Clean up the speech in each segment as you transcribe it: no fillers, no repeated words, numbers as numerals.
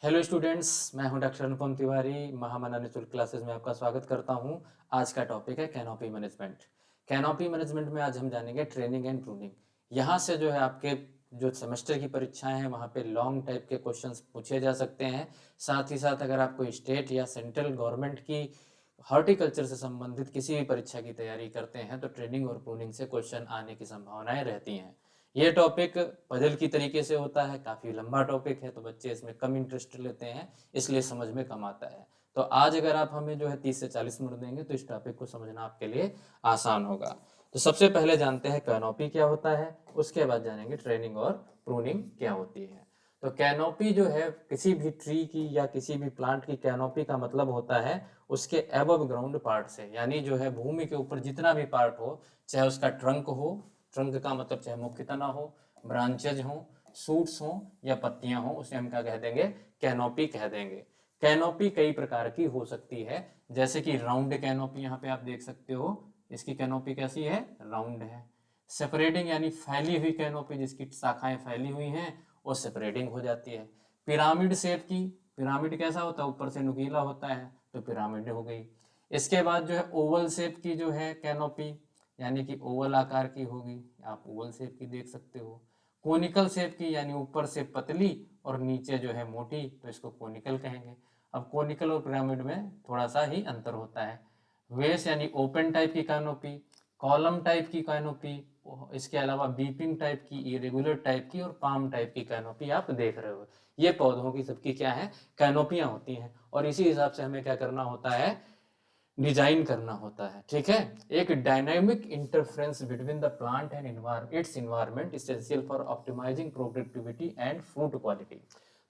Hello students, मैं हूं doctor अनुपम तिवारी। महामना निःशुल्क क्लासेस में आपका स्वागत करता हूं। आज का टॉपिक है कैनोपी मैनेजमेंट। कैनोपी मैनेजमेंट में आज हम जानेंगे ट्रेनिंग एंड प्रूनिंग। यहाँ से जो है आपके जो सेमेस्टर की परीक्षाएं हैं वहाँ पे लॉन्ग टाइप के क्वेश्चंस पूछे जा सकते हैं। साथ ही साथ अगर आपको स्टेट या सेंट्रल गवर्नमेंट की हॉर्टिकल्चर से संबंधित किसी भी परीक्षा की तैयारी करते हैं तो ट्रेनिंग और प्रूनिंग से क्वेश्चन आने की संभावनाएं रहती हैं। ये टॉपिक पजल की तरीके से होता है, काफ़ी लंबा टॉपिक है तो बच्चे इसमें कम इंटरेस्ट लेते हैं, इसलिए समझ में कम आता है। तो आज अगर आप हमें जो है 30 से 40 मिनट देंगे तो इस टॉपिक को समझना आपके लिए आसान होगा। तो सबसे पहले जानते हैं कैनोपी क्या होता है, उसके बाद जानेंगे ट्रेनिंग और प्रूनिंग क्या होती है। तो कैनोपी जो है किसी भी ट्री की या किसी भी प्लांट की कैनोपी का मतलब होता है उसके एबव ग्राउंड पार्ट से, यानी जो है भूमि के ऊपर जितना भी पार्ट हो, चाहे उसका ट्रंक हो, ट्रंक का मतलब चाहे मुख्य तना हो, ब्रांचेज हो, सूट्स हो या पत्तियां हो, उसे हम क्या कह देंगे, कैनोपी कह देंगे। कैनोपी कई प्रकार की हो सकती है, जैसे कि राउंड कैनोपी यहाँ पे आप देख सकते हो, इसकी कैनोपी कैसी है, राउंड है। सेपरेटिंग यानी फैली हुई कैनोपी, जिसकी शाखाएं फैली हुई हैं वो सेपरेटिंग हो जाती है। पिरामिड शेप की, पिरामिड कैसा होता है, ऊपर से नुकीला होता है तो पिरामिड हो गई। इसके बाद जो है ओवल शेप की जो है कैनोपी, यानी कि ओवल आकार की होगी, आप ओवल शेप की देख सकते हो। कोनिकल शेप की यानी ऊपर से पतली और नीचे जो है मोटी, तो इसको कोनिकल कहेंगे। अब कोनिकल और पिरामिड में थोड़ा सा ही अंतर होता है। वेस यानी ओपन टाइप की कैनोपी, कॉलम टाइप की कैनोपी, इसके अलावा बीपिंग टाइप की, इरेगुलर टाइप की और पाम टाइप की कैनोपी आप देख रहे हो। ये पौधों की सबकी क्या है, कैनोपियां होती हैं, और इसी हिसाब से हमें क्या करना होता है, डिजाइन करना होता है। ठीक है, एक dynamic interference between the plant and its environment essential for optimizing productivity and fruit quality.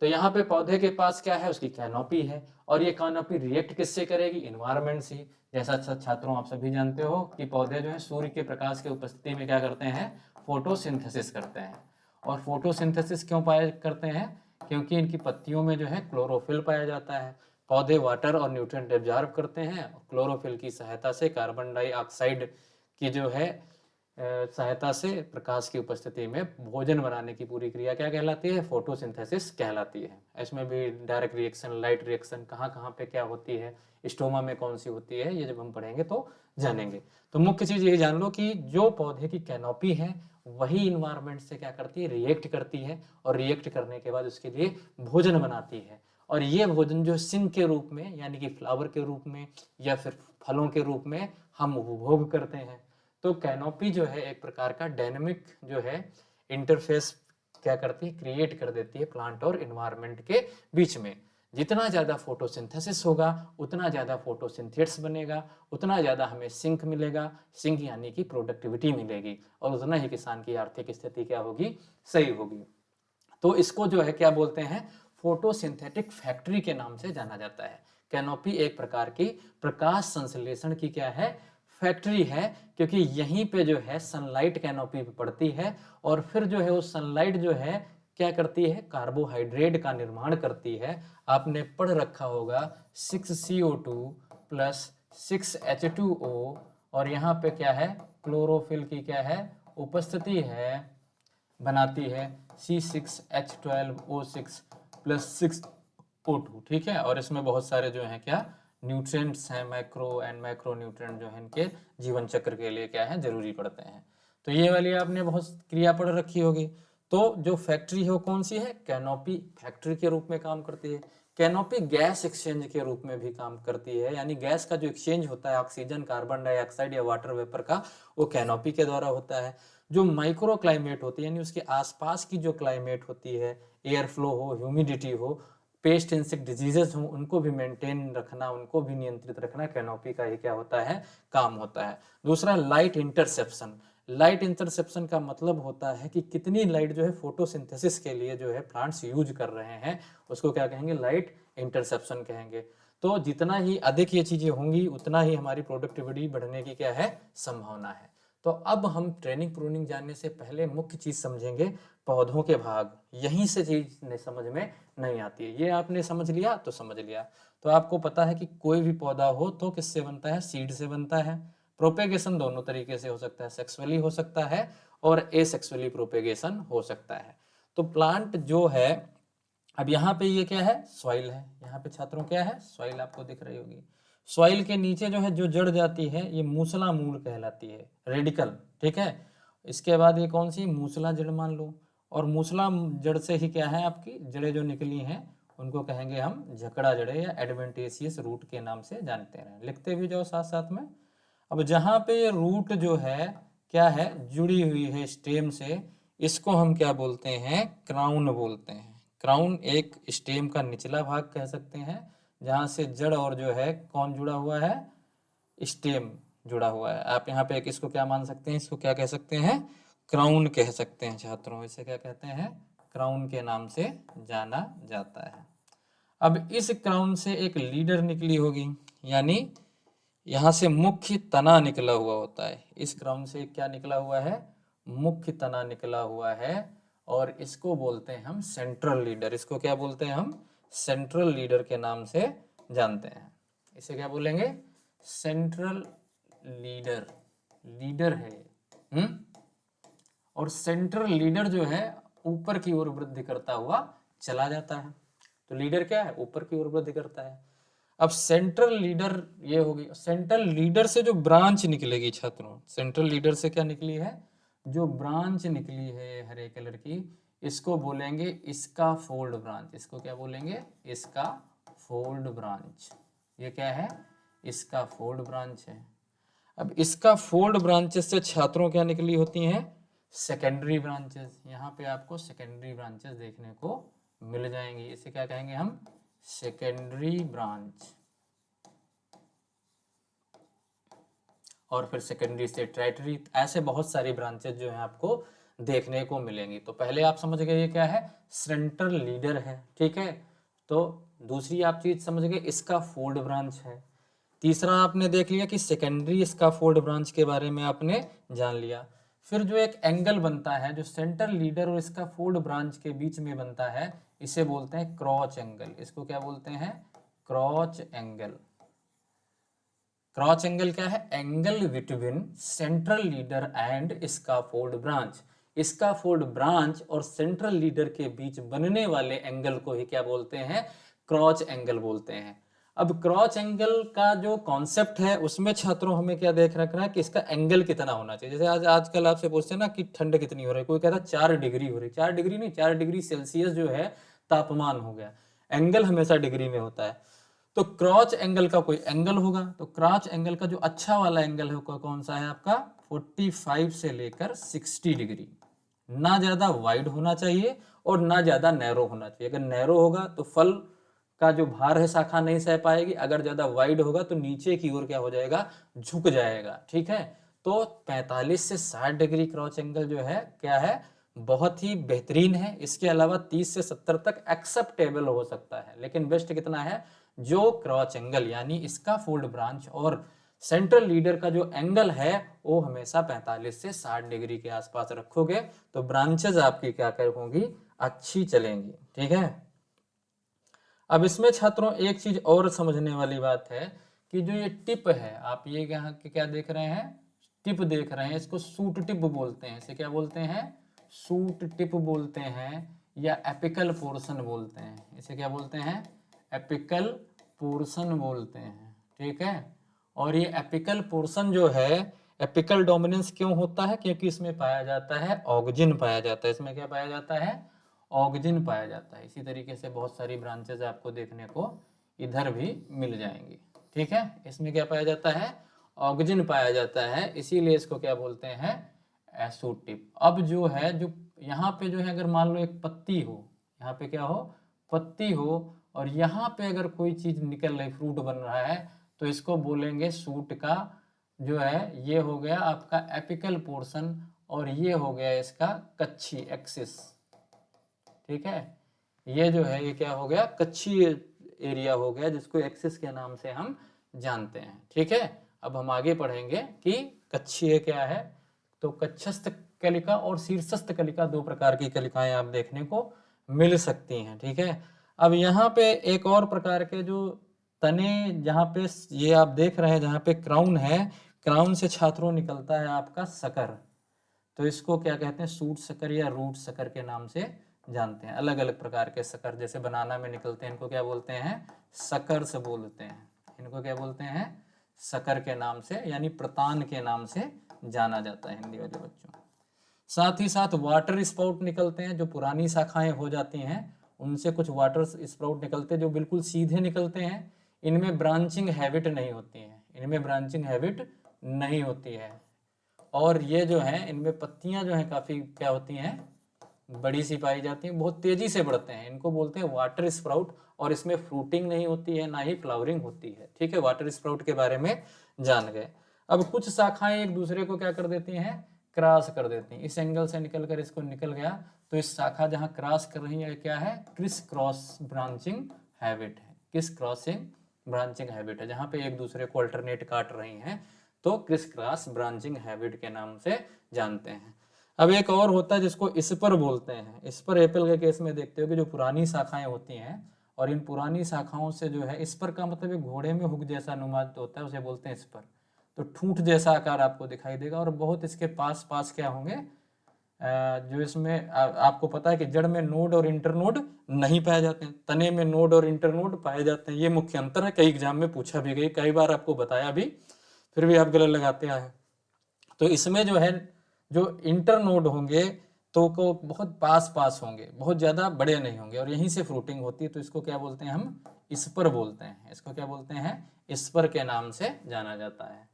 तो यहाँ पे पौधे के पास क्या है, उसकी कैनोपी है, और ये कैनोपी रिएक्ट किससे करेगी, इन्वायरमेंट से। जैसा छात्रों आप सभी जानते हो कि पौधे जो है सूर्य के प्रकाश की उपस्थिति में क्या करते हैं, फोटोसिंथेसिस करते हैं। और फोटोसिंथेसिस क्यों पाए करते हैं, क्योंकि इनकी पत्तियों में जो है क्लोरोफिल पाया जाता है। पौधे वाटर और न्यूट्रिएंट एब्जॉर्ब करते हैं, क्लोरोफिल की सहायता से कार्बन डाइऑक्साइड की जो है सहायता से प्रकाश की उपस्थिति में भोजन बनाने की पूरी क्रिया क्या कहलाती है, फोटोसिंथेसिस कहलाती है। इसमें भी डायरेक्ट रिएक्शन, लाइट रिएक्शन कहाँ कहाँ पे क्या होती है, स्टोमा में कौन सी होती है, ये जब हम पढ़ेंगे तो जानेंगे। तो मुख्य चीज ये जान लो कि जो पौधे की कैनोपी है वही इन्वायरमेंट से क्या करती है, रिएक्ट करती है, और रिएक्ट करने के बाद उसके लिए भोजन बनाती है। और ये भोजन जो सिंक के रूप में यानी कि फ्लावर के रूप में या फिर फलों के रूप में हम उपभोग करते हैं। तो कैनोपी जो है एक प्रकार का डायनेमिक जो है इंटरफेस क्या करती है, क्रिएट कर देती है प्लांट और इन्वायरमेंट के बीच में। जितना ज़्यादा फोटोसिंथेसिस होगा उतना ज़्यादा फोटोसिंथेट्स बनेगा, उतना ज़्यादा हमें सिंक मिलेगा, सिंक यानी कि प्रोडक्टिविटी मिलेगी, और उतना ही किसान की आर्थिक स्थिति क्या होगी, सही होगी। तो इसको जो है क्या बोलते हैं, फोटोसिंथेटिक फैक्ट्री के नाम से जाना जाता है। कैनोपी एक प्रकार की प्रकाश संश्लेषण की क्या है, फैक्ट्री है, क्योंकि यहीं पे जो है सनलाइट कैनोपी पे पड़ती है, और फिर जो है वो सनलाइट जो है क्या करती है, कार्बोहाइड्रेट का निर्माण करती है। आपने पढ़ रखा होगा 6CO2 प्लस 6H2O, और यहाँ पे क्या है, क्लोरोफिल की क्या है, उपस्थिति है, बनाती है C6H12O6 प्लस 6O2। ठीक है, और इसमें बहुत सारे जो हैं क्या, न्यूट्रिएंट्स हैं, मैक्रो एंड मैक्रो न्यूट्रिएंट जो है इनके जीवन चक्र के लिए क्या है, जरूरी पड़ते हैं। तो ये वाली आपने बहुत क्रिया पढ़ रखी होगी। तो जो फैक्ट्री है वो कौन सी है, कैनोपी फैक्ट्री के रूप में काम करती है। कैनोपी गैस एक्सचेंज के रूप में भी काम करती है, यानी गैस का जो एक्सचेंज होता है ऑक्सीजन, कार्बन डाइऑक्साइड या वाटर वेपर का, वो कैनोपी के द्वारा होता है। जो माइक्रो क्लाइमेट होती है यानी उसके आसपास की जो क्लाइमेट होती है, एयर फ्लो हो, ह्यूमिडिटी हो, पेस्ट इंसेक्ट डिजीजेस हो, उनको भी मेंटेन रखना, उनको भी नियंत्रित रखना कैनोपी का ही क्या होता है, काम होता है। दूसरा लाइट इंटरसेप्शन। लाइट इंटरसेप्शन का मतलब होता है कि कितनी लाइट जो है फोटोसिंथेसिस के लिए जो है प्लांट्स यूज कर रहे हैं, उसको क्या कहेंगे, लाइट इंटरसेप्शन कहेंगे। तो जितना ही अधिक ये चीजें होंगी उतना ही हमारी प्रोडक्टिविटी बढ़ने की क्या है, संभावना है। तो अब हम ट्रेनिंग प्रूनिंग जानने से पहले मुख्य चीज समझेंगे, पौधों के भाग। यहीं से चीज समझ में नहीं आती है, ये आपने समझ लिया तो समझ लिया। तो आपको पता है कि कोई भी पौधा हो तो किससे बनता है, सीड से बनता है। प्रोपेगेशन दोनों तरीके से हो सकता है, सेक्सुअली हो सकता है और एसेक्सुअली प्रोपेगेशन हो सकता है। तो प्लांट जो है अब यहाँ पे ये क्या है, सॉइल है, यहाँ पे छात्रों क्या है, सॉइल आपको दिख रही होगी। सॉइल के नीचे जो है जो जड़ जाती है ये मूसला मूल कहलाती है, रेडिकल, ठीक है। इसके बाद ये कौन सी, मूसला जड़ मान लो, और मूसला जड़ से ही क्या है, आपकी जड़ें जो निकली हैं उनको कहेंगे हम झकड़ा जड़े या एडवेंटेशियस रूट के नाम से जानते हैं, लिखते भी जाओ साथ साथ में। अब जहाँ पे ये रूट जो है क्या है, जुड़ी हुई है स्टेम से, इसको हम क्या बोलते हैं, क्राउन बोलते हैं। क्राउन एक स्टेम का निचला भाग कह सकते हैं, जहाँ से जड़ और जो है कौन जुड़ा हुआ है, स्टेम जुड़ा हुआ है। आप यहाँ पे एक इसको क्या मान सकते हैं, इसको क्या कह सकते हैं, क्राउन कह सकते हैं छात्रों, इसे क्या कहते हैं, क्राउन के नाम से जाना जाता है। अब इस क्राउन से एक लीडर निकली होगी, यानी यहाँ से मुख्य तना निकला हुआ होता है, इस क्राउन से क्या निकला हुआ है, मुख्य तना निकला हुआ है, और इसको बोलते हैं हम सेंट्रल लीडर। इसको क्या बोलते हैं हम, सेंट्रल लीडर के नाम से जानते हैं। इसे क्या बोलेंगे, सेंट्रल लीडर, लीडर है। और सेंट्रल लीडर जो है ऊपर की ओर वृद्धि करता हुआ चला जाता है, तो लीडर क्या है, ऊपर की ओर वृद्धि करता है। अब सेंट्रल लीडर ये होगी, सेंट्रल लीडर से जो ब्रांच निकलेगी छात्रों, सेंट्रल लीडर से क्या निकली है, जो ब्रांच निकली है हरे कलर की, इसको बोलेंगे इसका फोल्ड ब्रांच। इसको क्या बोलेंगे, इसका फोल्ड ब्रांच। ये क्या है, इसका फोल्ड ब्रांच है। अब इसका फोल्ड ब्रांचेस से छात्रों क्या निकली होती हैं, सेकेंडरी ब्रांचेस। यहाँ पे आपको सेकेंडरी ब्रांचेस देखने को मिल जाएंगी, इसे क्या कहेंगे हम, सेकेंडरी ब्रांच। और फिर सेकेंडरी से टर्टियरी, ऐसे बहुत सारी ब्रांचेस जो है आपको देखने को मिलेंगी। तो पहले आप समझ गए ये क्या है, सेंट्रल लीडर है, ठीक है। तो दूसरी आप चीज समझ गए, इसका फोल्ड ब्रांच है। तीसरा आपने देख लिया कि सेकेंडरी इसका फोल्ड ब्रांच के बारे में आपने जान लिया। फिर जो एक एंगल बनता है जो सेंट्रल लीडर और इसका फोल्ड ब्रांच के बीच में बनता है, इसे बोलते हैं क्रॉच एंगल। इसको क्या बोलते हैं, क्रॉच एंगल। क्रॉच एंगल क्या है, angle between central leader and इसका फोल्ड ब्रांच। इसका फोल्ड ब्रांच और सेंट्रल लीडर के बीच बनने वाले एंगल को ही क्या बोलते हैं, क्रॉच एंगल बोलते हैं। अब क्रॉच एंगल का जो कॉन्सेप्ट है उसमें छात्रों हमें क्या देख रखना है कि इसका एंगल कितना होना चाहिए। जैसे आजकल आपसे पूछते हैं ना कि ठंड कितनी हो रही है, कोई कहता है 4 डिग्री हो रही, 4 डिग्री नहीं, 4 डिग्री सेल्सियस जो है तापमान हो गया। एंगल हमेशा डिग्री में होता है। तो क्रॉच एंगल का कोई एंगल होगा, तो क्रॉच एंगल का जो अच्छा वाला एंगल है कौन सा है आपका, 45 से लेकर 60 डिग्री। ना ज्यादा वाइड होना चाहिए और ना ज्यादा नैरो होना चाहिए। अगर नैरो होगा तो फल का जो भार है शाखा नहीं सह पाएगी, अगर ज्यादा वाइड होगा तो नीचे की ओर क्या हो जाएगा, झुक जाएगा, ठीक है। तो 45 से 60 डिग्री क्रॉच एंगल जो है क्या है, बहुत ही बेहतरीन है। इसके अलावा 30 से 70 तक एक्सेप्टेबल हो सकता है, लेकिन बेस्ट कितना है, जो क्रॉच एंगल यानी इसका फोल्ड ब्रांच और सेंट्रल लीडर का जो एंगल है वो हमेशा 45 से 60 डिग्री के आसपास रखोगे तो ब्रांचेस आपकी क्या होंगी, अच्छी चलेंगी, ठीक है। अब इसमें छात्रों एक चीज और समझने वाली बात है कि जो ये टिप है, आप ये यहाँ क्या देख रहे हैं, टिप देख रहे हैं, इसको सूट टिप बोलते हैं। इसे क्या बोलते हैं, सूट टिप बोलते हैं या एपिकल पोर्शन बोलते हैं। इसे क्या बोलते हैं, एपिकल पोर्शन बोलते हैं, ठीक है। और ये एपिकल पोर्शन जो है, एपिकल डोमिनेंस क्यों होता है, क्योंकि इसमें पाया जाता है ऑक्जिन पाया जाता है। इसमें क्या पाया जाता है, ऑक्जिन पाया जाता है। इसी तरीके से बहुत सारी ब्रांचेज आपको देखने को इधर भी मिल जाएंगी, ठीक है। इसमें क्या पाया जाता है, ऑक्जिन पाया जाता है, इसीलिए इसको क्या बोलते हैं, एसोटिप। अब जो है, जो यहाँ पे जो है, अगर मान लो एक पत्ती हो, यहाँ पे क्या हो, पत्ती हो, और यहाँ पे अगर कोई चीज निकल रही, फ्रूट बन रहा है, तो इसको बोलेंगे सूट का जो है, ये हो गया आपका एपिकल पोर्शन और ये हो गया इसका कच्छी एक्सिस, ठीक है। ये जो है ये क्या हो गया, कच्छी एरिया हो गया, जिसको एक्सिस के नाम से हम जानते हैं, ठीक है। अब हम आगे पढ़ेंगे कि कच्छी क्या है। तो कच्छस्थ कलिका और शीर्षस्थ कलिका, दो प्रकार की कलिकाएं आप देखने को मिल सकती हैं, ठीक है। अब यहाँ पे एक और प्रकार के जो तने, जहाँ पे ये आप देख रहे हैं, जहाँ पे क्राउन है, क्राउन से छात्रों निकलता है आपका सकर, तो इसको क्या कहते हैं, सूट सकर या रूट सकर के नाम से जानते हैं। अलग अलग प्रकार के सकर जैसे बनाना में निकलते हैं, इनको क्या बोलते हैं, सकर से बोलते हैं। इनको क्या बोलते हैं, सकर के नाम से यानी प्रतान के नाम से जाना जाता है हिंदी वाले बच्चों। साथ ही साथ वाटर स्प्राउट निकलते हैं, जो पुरानी शाखाएं हो जाती हैं उनसे कुछ वाटर स्प्राउट निकलते हैं जो बिल्कुल सीधे निकलते हैं। इनमें ब्रांचिंग हैबिट नहीं होती है, इनमें ब्रांचिंग हैबिट नहीं होती है। और ये जो है इनमें पत्तियां जो है काफी क्या होती हैं, बड़ी सी पाई जाती हैं, बहुत तेजी से बढ़ते हैं। इनको बोलते हैं वाटर स्प्राउट। और इसमें फ्रूटिंग नहीं होती है, ना ही फ्लावरिंग होती है। ठीक है, वाटर स्प्राउट के बारे में जान गए। अब कुछ शाखाएं एक दूसरे को क्या कर देती हैं, क्रॉस कर देती हैं। इस एंगल से निकल कर इसको निकल गया, तो इस शाखा जहां क्रॉस कर रही है क्या है, क्रिस क्रॉस ब्रांचिंग हैबिट है। किस क्रॉसिंग ब्रांचिंग हैबिट है, जहां पे एक दूसरे को अल्टरनेट काट रही हैं, तो क्रिस क्रॉस ब्रांचिंग हैबिट के नाम से जानते हैं। अब एक और होता है जिसको स्पर बोलते हैं। स्पर एप्पल के केस में देखते हो कि जो पुरानी शाखाएं होती हैं, और इन पुरानी शाखाओं से जो है, स्पर का मतलब एक घोड़े में हुक जैसा नुमा होता है, उसे बोलते हैं स्पर। तो ठूंठ जैसा आकार आपको दिखाई देगा, और बहुत इसके पास पास क्या होंगे, जो इसमें आपको पता है कि जड़ में नोड और इंटरनोड नहीं पाए जाते हैं, तने में नोड और इंटरनोड पाए जाते हैं। ये मुख्य अंतर है, कई एग्जाम में पूछा भी गई, कई बार आपको बताया भी, फिर भी आप गलत लगाते आए। तो इसमें जो है, जो इंटरनोड होंगे तो को बहुत पास पास होंगे, बहुत ज्यादा बड़े नहीं होंगे, और यहीं से फ्रूटिंग होती है। तो इसको क्या बोलते हैं हम, स्पर बोलते हैं। इसको क्या बोलते हैं, स्पर के नाम से जाना जाता है।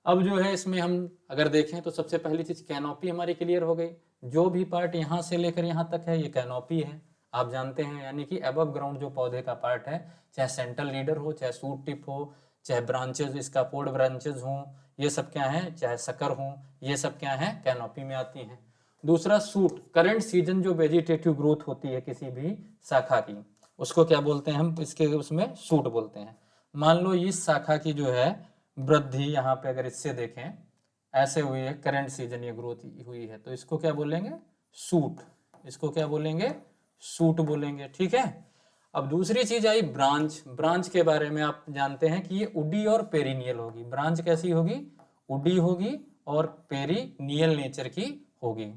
अब जो है इसमें हम अगर देखें तो सबसे पहली चीज कैनोपी हमारी क्लियर हो गई। जो भी पार्ट यहाँ से लेकर यहाँ तक है ये कैनोपी है, आप जानते हैं। यानी कि अबव ग्राउंड जो पौधे का पार्ट है, चाहे सेंट्रल लीडर हो, चाहे सूट टिप हो, चाहे ब्रांचेज, इसका पोड ब्रांचेज हों, ये सब क्या है, चाहे सकर हों, ये सब क्या है, कैनोपी में आती हैं। दूसरा सूट, करंट सीजन जो वेजिटेटिव ग्रोथ होती है किसी भी शाखा की, उसको क्या बोलते हैं हम, इसके उसमें सूट बोलते हैं। मान लो इस शाखा की जो है वृद्धि, यहाँ पे अगर इससे देखें ऐसे हुई है, करंट सीजन ये ग्रोथ हुई है, तो इसको क्या बोलेंगे, सूट। इसको क्या बोलेंगे, सूट बोलेंगे। ठीक है। अब दूसरी चीज आई ब्रांच। ब्रांच के बारे में आप जानते हैं कि ये उडी और पेरिनियल होगी। ब्रांच कैसी होगी, उडी होगी और पेरिनियल नेचर की होगी।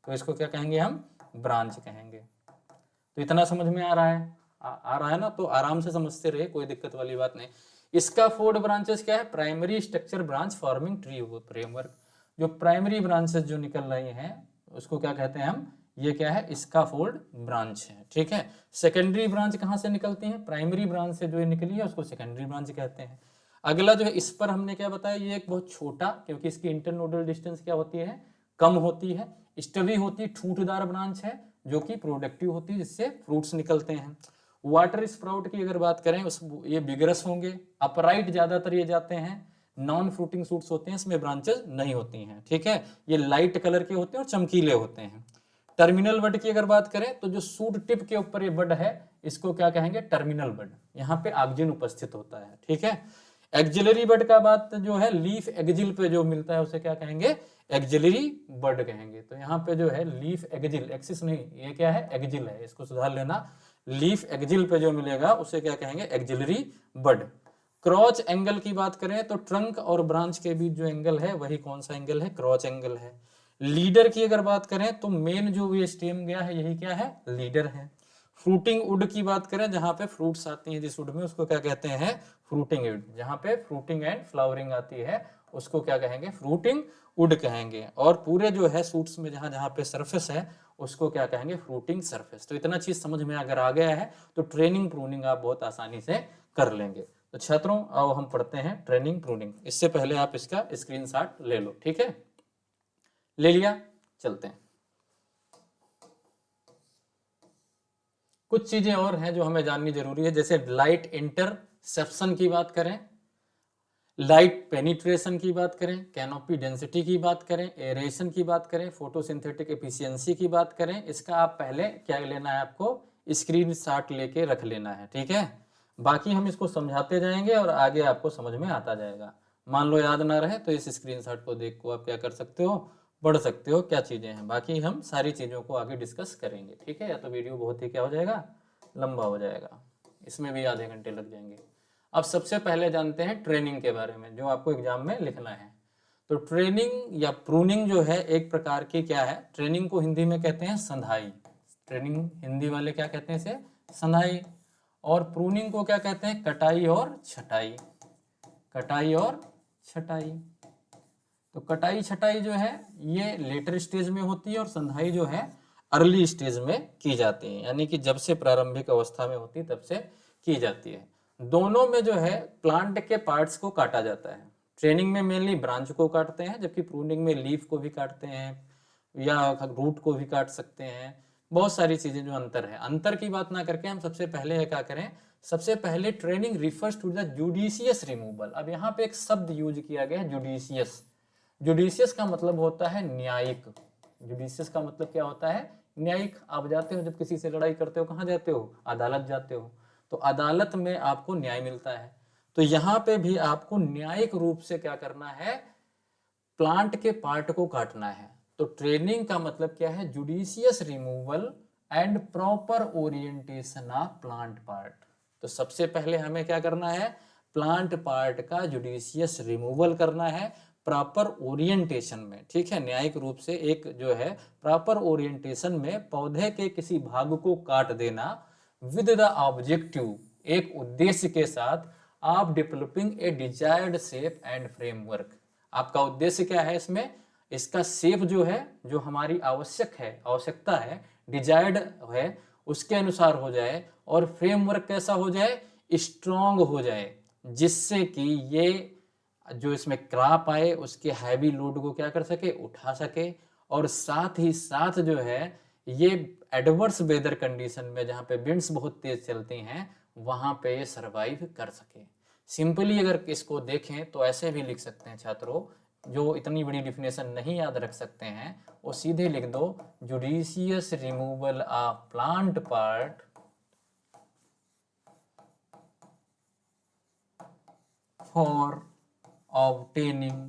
तो इसको क्या कहेंगे हम, ब्रांच कहेंगे। तो इतना समझ में आ रहा है, आ रहा है ना, तो आराम से समझते रहे, कोई दिक्कत वाली बात नहीं। इसका 4 ब्रांचेस क्या है, primary structure branch forming tree framework. जो प्राइमरी ब्रांचेस जो निकल रही हैं उसको क्या कहते हैं हम, ये क्या है, इसका फोल्ड ब्रांच है। ठीक है। सेकेंडरी ब्रांच कहाँ से निकलती है, प्राइमरी ब्रांच से जो निकली है उसको सेकेंडरी ब्रांच कहते हैं। अगला जो है, इस पर हमने क्या बताया, ये एक बहुत छोटा, क्योंकि इसकी इंटरनोडल डिस्टेंस क्या होती है, कम होती है, स्टबी होती, ठूंठदार ब्रांच है, जो कि प्रोडक्टिव होती है, जिससे फ्रूट्स निकलते हैं। वाटर स्प्राउट की अगर बात करें, उस ये बिगरस होंगे, अपराइट ज्यादातर ये जाते हैं, नॉन फ्रूटिंग सूट्स होते हैं, इसमें ब्रांचेस नहीं होती हैं। ठीक है। ये लाइट कलर के होते हैं और चमकीले होते हैं। टर्मिनल बड की अगर बात करें तो जो सूट टिप के ऊपर ये बड है, इसको क्या कहेंगे, टर्मिनल बड। यहाँ पे ऑक्जिन उपस्थित होता है। ठीक है। एक्जिलरी बड का बात जो है, लीफ एक्जिल पे जो मिलता है उसे क्या कहेंगे, एक्जिलरी बड कहेंगे। तो यहाँ पे जो है लीफ एक्जिल, एक्सिस नहीं, ये क्या है, एक्जिल है, इसको सुधार लेना। लीफ एक्जिल पे जो मिलेगा उसे क्या कहेंगे, एक्जिलरी बड। क्रॉच एंगल की बात करें तो ट्रंक और ब्रांच के बीच जो एंगल है वही कौन सा एंगल है, क्रॉच एंगल है। लीडर की अगर बात करें तो मेन जो भी स्टेम गया है यही क्या है, लीडर है। फ्रूटिंग वुड की बात करें, जहां पे फ्रूट्स आती हैं जिस वुड में, उसको क्या कहते हैं, फ्रूटिंग वुड। जहां पे फ्रूटिंग एंड फ्लावरिंग आती है उसको क्या कहेंगे, फ्रूटिंग वुड कहेंगे। और पूरे जो है सूट्स में जहां जहां पे सरफेस है उसको क्या कहेंगे, फ्रूटिंग सरफेस। तो इतना चीज समझ में अगर आ गया है तो ट्रेनिंग प्रूनिंग आप बहुत आसानी से कर लेंगे। तो छात्रों अब हम पढ़ते हैं ट्रेनिंग प्रूनिंग। इससे पहले आप इसका स्क्रीनशॉट ले लो। ठीक है, ले लिया, चलते हैं। कुछ चीजें और हैं जो हमें जाननी जरूरी है, जैसे लाइट इंटरसेप्शन की बात करें, लाइट पेनिट्रेशन की बात करें, कैनोपी डेंसिटी की बात करें, एरेशन की बात करें, फोटोसिंथेटिक एफिशिएंसी की बात करें, इसका आप पहले क्या लेना है, आपको स्क्रीनशॉट लेके रख लेना है। ठीक है। बाकी हम इसको समझाते जाएंगे और आगे आपको समझ में आता जाएगा। मान लो याद ना रहे तो इस स्क्रीनशॉट को देख को आप क्या कर सकते हो, पढ़ सकते हो क्या चीजें हैं। बाकी हम सारी चीजों को आगे डिस्कस करेंगे। ठीक है। या तो वीडियो बहुत ही क्या हो जाएगा, लंबा हो जाएगा, इसमें भी आधे घंटे लग जाएंगे। अब सबसे पहले जानते हैं ट्रेनिंग के बारे में, जो आपको एग्जाम में लिखना है। तो ट्रेनिंग या प्रूनिंग जो है एक प्रकार की क्या है, ट्रेनिंग को हिंदी में कहते हैं संधाई। ट्रेनिंग हिंदी वाले क्या कहते हैं इसे, संधाई। और प्रूनिंग को क्या कहते हैं, कटाई और छटाई, कटाई और छटाई। तो कटाई छटाई जो है ये लेटर स्टेज में होती है और संधाई जो है अर्ली स्टेज में की जाती है, यानी कि जब से प्रारंभिक अवस्था में होती है तब से की जाती है। दोनों में जो है प्लांट के पार्ट्स को काटा जाता है। ट्रेनिंग में मेनली ब्रांच को काटते हैं, जबकि प्रूनिंग में लीफ को भी काटते हैं या रूट को भी काट सकते हैं। बहुत सारी चीजें जो अंतर है, अंतर की बात ना करके हम सबसे पहले क्या करें, सबसे पहले training refers to the judicious removal. अब यहाँ पे एक शब्द यूज किया गया है जुडिशियस। जुडिशियस का मतलब होता है न्यायिक। जुडिशियस का मतलब क्या होता है, न्यायिक। आप जाते हो जब किसी से लड़ाई करते हो, कहाँ जाते हो, अदालत जाते हो, तो अदालत में आपको न्याय मिलता है। तो यहाँ पे भी आपको न्यायिक रूप से क्या करना है, प्लांट के पार्ट को काटना है। तो ट्रेनिंग का मतलब क्या है, judicious removal and proper orientation of plant part. तो सबसे पहले हमें क्या करना है, प्लांट पार्ट का जुडिशियस रिमूवल करना है प्रॉपर ओरिएंटेशन में, ठीक है, न्यायिक रूप से एक जो है प्रॉपर ओरिएंटेशन में पौधे के किसी भाग को काट देना विद द ऑब्जेक्टिव, एक उद्देश्य के साथ, of developing a desired shape and framework. आपका उद्देश्य क्या है इसमें, इसका शेप जो है, जो हमारी आवश्यक है, आवश्यकता है, डिजायर्ड है, उसके अनुसार हो जाए, और फ्रेमवर्क कैसा हो जाए, स्ट्रॉन्ग हो जाए, जिससे कि ये जो इसमें क्रॉप आए उसके हैवी लोड को क्या कर सके, उठा सके, और साथ ही साथ जो है ये एडवर्स वेदर कंडीशन में, जहाँ पे विंड्स बहुत तेज चलती हैं, वहां पे ये सरवाइव कर सके। सिंपली अगर इसको देखें तो ऐसे भी लिख सकते हैं छात्रों, जो इतनी बड़ी डिफिनेशन नहीं याद रख सकते हैं वो सीधे लिख दो, judicious removal of plant part for obtaining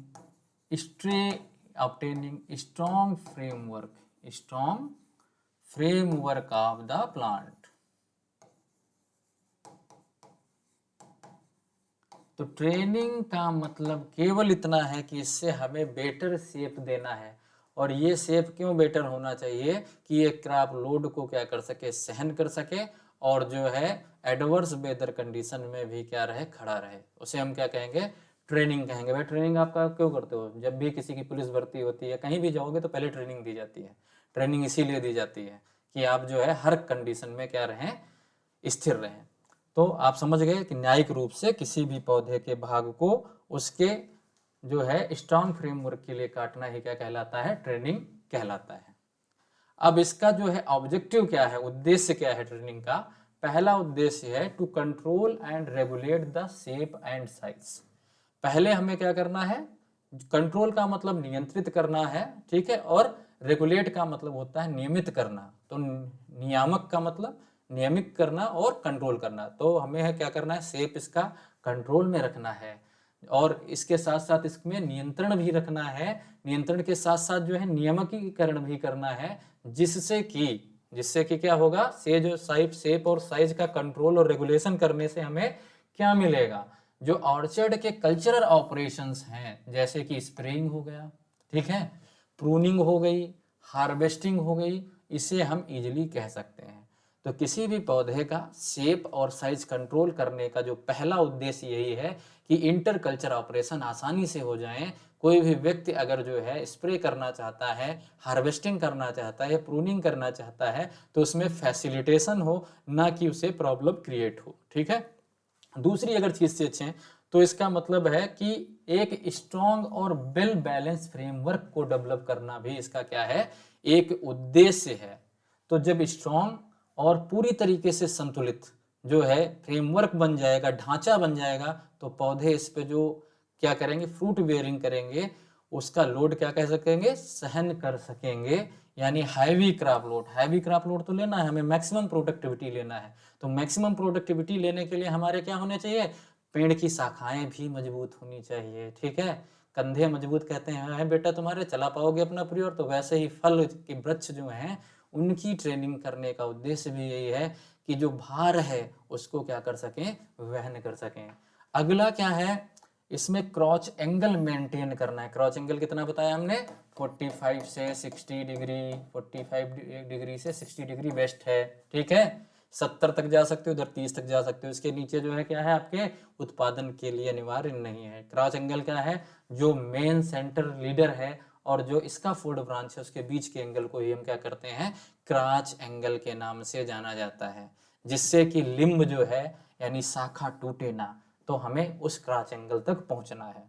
strong framework of the plant। तो ट्रेनिंग का मतलब केवल इतना है कि इससे हमें बेटर शेप देना है। और ये शेप क्यों बेटर होना चाहिए, कि ये क्रॉप लोड को क्या कर सके, सहन कर सके, और जो है एडवर्स वेदर कंडीशन में भी क्या रहे, खड़ा रहे। उसे हम क्या कहेंगे, ट्रेनिंग कहेंगे। भाई ट्रेनिंग आपका क्यों करते हो, जब भी किसी की पुलिस भर्ती होती है, कहीं भी जाओगे तो पहले ट्रेनिंग दी जाती है। ट्रेनिंग इसीलिए दी जाती है कि आप जो है हर कंडीशन में क्या रहें, स्थिर रहें। तो आप समझ गए कि न्यायिक रूप से किसी भी पौधे के भाग को उसके जो है स्ट्रॉन्ग फ्रेमवर्क के लिए काटना ही क्या कहलाता है, ट्रेनिंग कहलाता है। अब इसका जो है ऑब्जेक्टिव क्या है, उद्देश्य क्या है ट्रेनिंग का, पहला उद्देश्य है to control and regulate the shape and size. पहले हमें क्या करना है, कंट्रोल का मतलब नियंत्रित करना है, ठीक है, और रेगुलेट का मतलब होता है नियमित करना। तो नियामक का मतलब नियमित करना और कंट्रोल करना। तो हमें है क्या करना है, शेप इसका कंट्रोल में रखना है, और इसके साथ साथ इसमें नियंत्रण भी रखना है। नियंत्रण के साथ साथ जो है नियामकीकरण भी करना है, जिससे कि क्या होगा, से जो शेप और साइज का कंट्रोल और रेगुलेशन करने से हमें क्या मिलेगा, जो ऑर्चर्ड के कल्चरल ऑपरेशंस हैं, जैसे कि स्प्रेइंग हो गया, ठीक है, प्रूनिंग हो गई, हार्वेस्टिंग हो गई, इसे हम इजीली कह सकते हैं। तो किसी भी पौधे का शेप और साइज कंट्रोल करने का जो पहला उद्देश्य यही है कि इंटर कल्चर ऑपरेशन आसानी से हो जाएं। कोई भी व्यक्ति अगर जो है स्प्रे करना चाहता है, हार्वेस्टिंग करना चाहता है, प्रूनिंग करना चाहता है, तो उसमें फैसिलिटेशन हो, ना कि उसे प्रॉब्लम क्रिएट हो, ठीक है। दूसरी अगर चीज से अच्छे तो इसका मतलब है कि एक स्ट्रॉन्ग और वेल बैलेंस फ्रेमवर्क को डेवलप करना भी इसका क्या है, एक उद्देश्य है। तो जब स्ट्रॉन्ग और पूरी तरीके से संतुलित जो है फ्रेमवर्क बन जाएगा, ढांचा बन जाएगा, तो पौधे इस पे जो क्या करेंगे, फ्रूट बेयरिंग करेंगे, उसका लोड क्या कह सकेंगे, सहन कर सकेंगे। यानी heavy crop load, heavy crop load तो लेना है हमें, मैक्सिमम प्रोडक्टिविटी लेना है। तो मैक्सिमम प्रोडक्टिविटी लेने के लिए हमारे क्या होने चाहिए, पेड़ की शाखाएं भी मजबूत होनी चाहिए, ठीक है। कंधे मजबूत कहते हैं बेटा तुम्हारे, चला पाओगे अपना परिवार, तो वैसे ही फल के वृक्ष जो हैं उनकी ट्रेनिंग करने का उद्देश्य भी यही है कि जो भार है उसको क्या कर सकें, वहन कर सकें। अगला क्या है, इसमें क्रॉच एंगल मेंटेन करना है। क्रॉच एंगल कितना बताया हमने, 45 से 60 डिग्री, 45 डिग्री से 60 डिग्री बेस्ट है, ठीक है। 70 तक जा सकते हो, उधर 30 तक जा सकते हो। इसके नीचे जो है क्या है, आपके उत्पादन के लिए अनिवार्य नहीं है। क्रॉच एंगल क्या है, जो मेन सेंटर लीडर है और जो इसका फूड ब्रांच है उसके बीच के एंगल को ही हम क्या करते हैं, क्रॉच एंगल के नाम से जाना जाता है। जिससे कि लिंब जो है यानी शाखा टूटे ना, तो हमें उस क्रॉच एंगल तक पहुंचना है।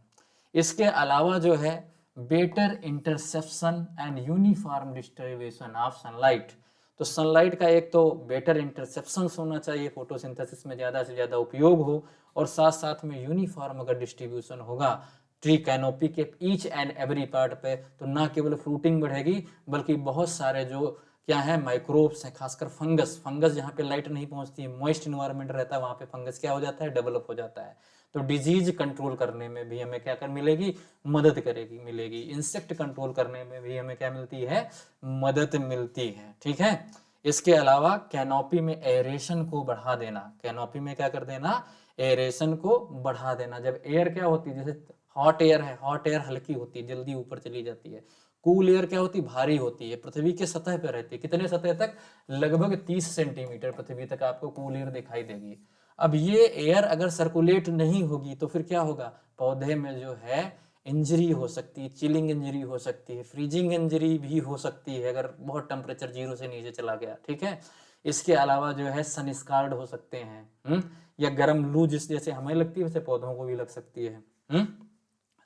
इसके अलावा जो है better interception and uniform distribution of sunlight. तो सनलाइट का एक तो बेटर इंटरसेप्शन होना चाहिए, फोटोसिंथेसिस में ज़्यादा से ज़्यादा उपयोग हो, और साथ साथ में यूनिफॉर्म अगर डिस्ट्रीब्यूशन होगा ट्री कैनोपी के ईच एंड एवरी पार्ट पे, तो ना केवल फ्रूटिंग बढ़ेगी बल्कि बहुत सारे जो क्या है माइक्रोब्स हैं, खासकर फंगस, फंगस जहाँ पे लाइट नहीं पहुंचती है, मॉइस्ट इन्वायरमेंट रहता है, वहाँ पे फंगस क्या हो जाता है, डेवलप हो जाता है। तो डिजीज कंट्रोल करने में भी हमें क्या कर मिलेगी, मदद करेगी, मिलेगी। इंसेक्ट कंट्रोल करने में भी हमें क्या मिलती है, मदद मिलती है, ठीक है। इसके अलावा कैनोपी में एरेशन को बढ़ा देना, कैनोपी में क्या कर देना, एरेशन को बढ़ा देना। जब एयर क्या होती है, जैसे हॉट एयर है, हॉट एयर हल्की होती है, जल्दी ऊपर चली जाती है। कूल एयर क्या होती है, भारी होती है, पृथ्वी के सतह पर रहती है। कितने सतह तक, लगभग 30 सेंटीमीटर पृथ्वी तक आपको कूल एयर दिखाई देगी। अब ये एयर अगर सर्कुलेट नहीं होगी तो फिर क्या होगा, पौधे में जो है इंजरी हो सकती है, चिलिंग इंजरी हो सकती है, फ्रीजिंग इंजरी भी हो सकती है अगर बहुत टेम्परेचर 0 से नीचे चला गया, ठीक है। इसके अलावा जो है सन स्कार्ड हो सकते हैं, या गर्म लू जिस जैसे हमें लगती है वैसे पौधों को भी लग सकती है।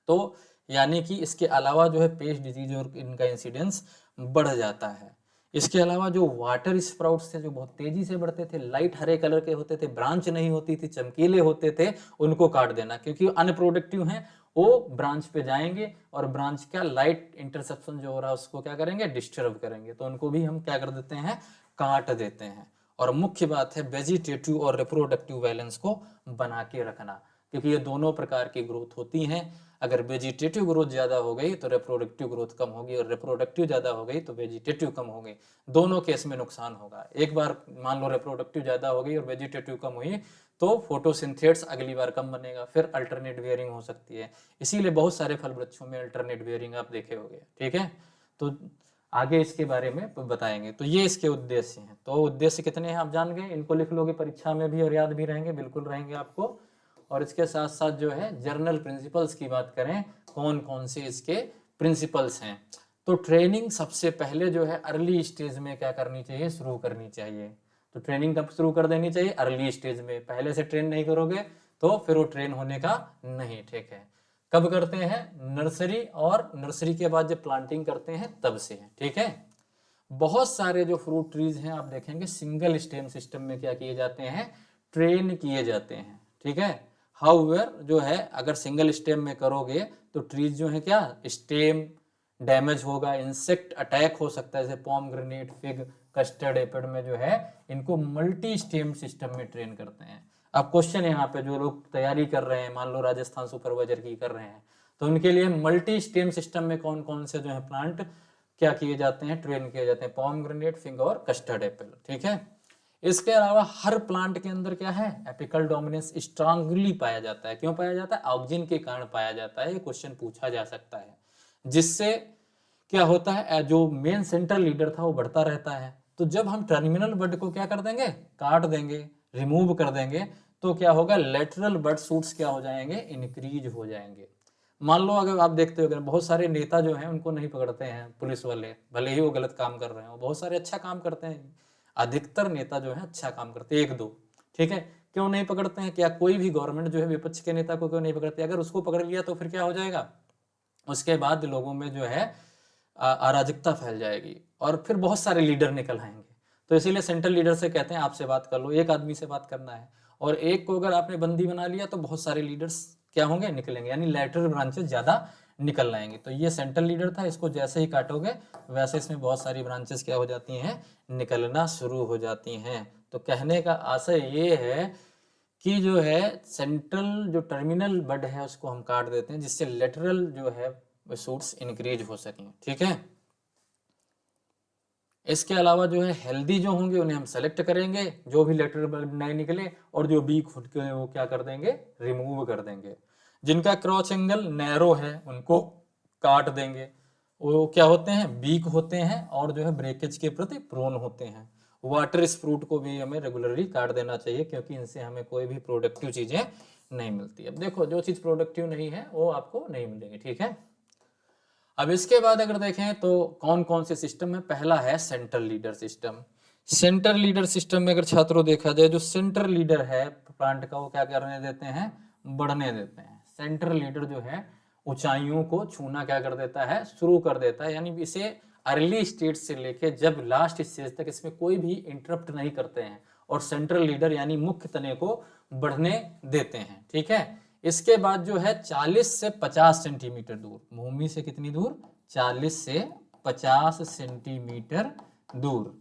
तो यानी कि इसके अलावा जो है पेस्ट डिजीज और इनका इंसिडेंस बढ़ जाता है। इसके अलावा जो वाटर स्प्राउट्स थे जो बहुत तेजी से बढ़ते थे, लाइट हरे कलर के होते थे, ब्रांच नहीं होती थी, चमकीले होते थे, उनको काट देना, क्योंकि अनप्रोडक्टिव हैं, वो ब्रांच पे जाएंगे और ब्रांच का लाइट इंटरसेप्शन जो हो रहा है उसको क्या करेंगे, डिस्टर्ब करेंगे, तो उनको भी हम क्या कर देते हैं, काट देते हैं। और मुख्य बात है वेजिटेटिव और रिप्रोडक्टिव बैलेंस को बना के रखना, क्योंकि ये दोनों प्रकार की ग्रोथ होती हैं। अगर वेजिटेटिव ग्रोथ ज़्यादा हो गई तो रिप्रोडक्टिव ग्रोथ कम होगी, और रिप्रोडक्टिव ज़्यादा हो गई तो वेजिटेटिव कम होगी। दोनों केस में नुकसान होगा। एक बार मान लो रिप्रोडक्टिव ज़्यादा हो गई और वेजिटेटिव कम हुई तो फोटोसिंथेट्स अगली बार कम बनेगा, फिर अल्टरनेट बियरिंग हो सकती है। इसीलिए बहुत सारे फल वृक्षों में अल्टरनेट बियरिंग आप देखे होंगे, ठीक है। तो आगे इसके बारे में बताएंगे। तो ये इसके उद्देश्य हैं। तो उद्देश्य कितने हैं आप जान गए, इनको लिख लोगे परीक्षा में भी और याद भी रहेंगे, बिल्कुल रहेंगे आपको। और इसके साथ साथ जो है जर्नल प्रिंसिपल्स की बात करें, कौन कौन से इसके प्रिंसिपल्स हैं। तो ट्रेनिंग सबसे पहले जो है अर्ली स्टेज में क्या करनी चाहिए, शुरू करनी चाहिए। तो ट्रेनिंग कब शुरू कर देनी चाहिए, अर्ली स्टेज में। पहले से ट्रेन नहीं करोगे तो फिर वो ट्रेन होने का नहीं, ठीक है। कब करते हैं, नर्सरी, और नर्सरी के बाद जब प्लांटिंग करते हैं तब से है, ठीक है। बहुत सारे जो फ्रूट ट्रीज हैं आप देखेंगे सिंगल स्टेम सिस्टम में क्या किए जाते हैं, ट्रेन किए जाते हैं, ठीक है। हाउएवर जो है अगर सिंगल स्टेम में करोगे तो ट्रीज जो है क्या, स्टेम डैमेज होगा, इंसेक्ट अटैक हो सकता है, जैसे पॉमग्रेनेट, फिग, कस्टर्ड एप्पल में जो है इनको मल्टी स्टेम सिस्टम में ट्रेन करते हैं। अब क्वेश्चन यहाँ पे जो लोग तैयारी कर रहे हैं, मान लो राजस्थान सुपरवाइजर की कर रहे हैं, तो उनके लिए मल्टी स्टेम सिस्टम में कौन कौन से जो है प्लांट क्या किए जाते हैं, ट्रेन किए जाते हैं, पॉमग्रेनेट, फिग और कस्टर्ड एप्पल, ठीक है। इसके अलावा हर प्लांट के अंदर क्या है, एपिकल डोमिनेंस स्ट्रांगली पाया जाता है। क्यों पाया जाता है, ऑक्सिन के कारण पाया जाता है। ये क्वेश्चन पूछा जा सकता है। जिससे क्या होता है, जो मेन सेंट्रल लीडर था वो बढ़ता रहता है। तो जब हम टर्मिनल बड को क्या कर देंगे, काट देंगे, रिमूव कर देंगे, तो क्या होगा, लेटरल बड शूट्स क्या हो जाएंगे, इंक्रीज हो जाएंगे। मान लो अगर आप देखते हो बहुत सारे नेता जो हैं उनको नहीं पकड़ते हैं पुलिस वाले, भले ही वो गलत काम कर रहे हो, बहुत सारे अच्छा काम करते हैं। अधिकतर नेता जो है अच्छा काम करते हैं, एक दो, ठीक है। क्यों नहीं पकड़ते हैं, क्या कोई भी गवर्नमेंट जो है विपक्ष के नेता को क्यों नहीं पकड़ती, अगर उसको पकड़ लिया तो फिर क्या हो जाएगा, उसके बाद लोगों में जो है अराजकता फैल जाएगी और फिर बहुत सारे लीडर निकल आएंगे। तो इसीलिए सेंट्रल लीडर से कहते हैं आपसे बात कर लो, एक आदमी से बात करना है, और एक को अगर आपने बंदी बना लिया तो बहुत सारे लीडर्स क्या होंगे, निकलेंगे, यानी लेटरल ब्रांचेस ज्यादा निकल आएंगे। तो ये सेंट्रल लीडर था, इसको जैसे ही काटोगे वैसे इसमें बहुत सारी ब्रांचेस क्या हो जाती हैं, निकलना शुरू हो जाती हैं। तो कहने का आशय ये है कि जो है सेंट्रल जो टर्मिनल बड है उसको हम काट देते हैं, जिससे लेटरल जो है शूट्स इंक्रीज हो सकें, ठीक है। इसके अलावा जो है हेल्दी जो होंगे उन्हें हम सेलेक्ट करेंगे, जो भी लेटरल बड नए निकले, और जो वीक फुट के वो क्या कर देंगे, रिमूव कर देंगे। जिनका क्रॉच एंगल नैरो है उनको काट देंगे। वो क्या होते हैं, वीक होते हैं और जो है ब्रेकेज के प्रति प्रोन होते हैं। वाटर स्प्रूट को भी हमें रेगुलरली काट देना चाहिए, क्योंकि इनसे हमें कोई भी प्रोडक्टिव चीजें नहीं मिलती। अब देखो, जो चीज प्रोडक्टिव नहीं है वो आपको नहीं मिलेगी, ठीक है। अब इसके बाद अगर देखें तो कौन कौन से सिस्टम है, पहला है central leader system. Central leader system में अगर छात्रों देखा जाए, जो सेंट्रल लीडर है प्लांट का, वो क्या करने देते हैं, बढ़ने देते हैं। सेंट्रल लीडर जो है ऊंचाइयों को छूना क्या कर देता है, शुरू कर देता है, यानी इसे अर्ली स्टेज से लेके जब लास्ट स्टेज तक इसमें कोई भी इंटरप्ट नहीं करते हैं, और सेंट्रल लीडर यानी मुख्य तने को बढ़ने देते हैं, ठीक है। इसके बाद जो है 40 से 50 सेंटीमीटर दूर, भूमि से कितनी दूर, 40 से 50 सेंटीमीटर दूर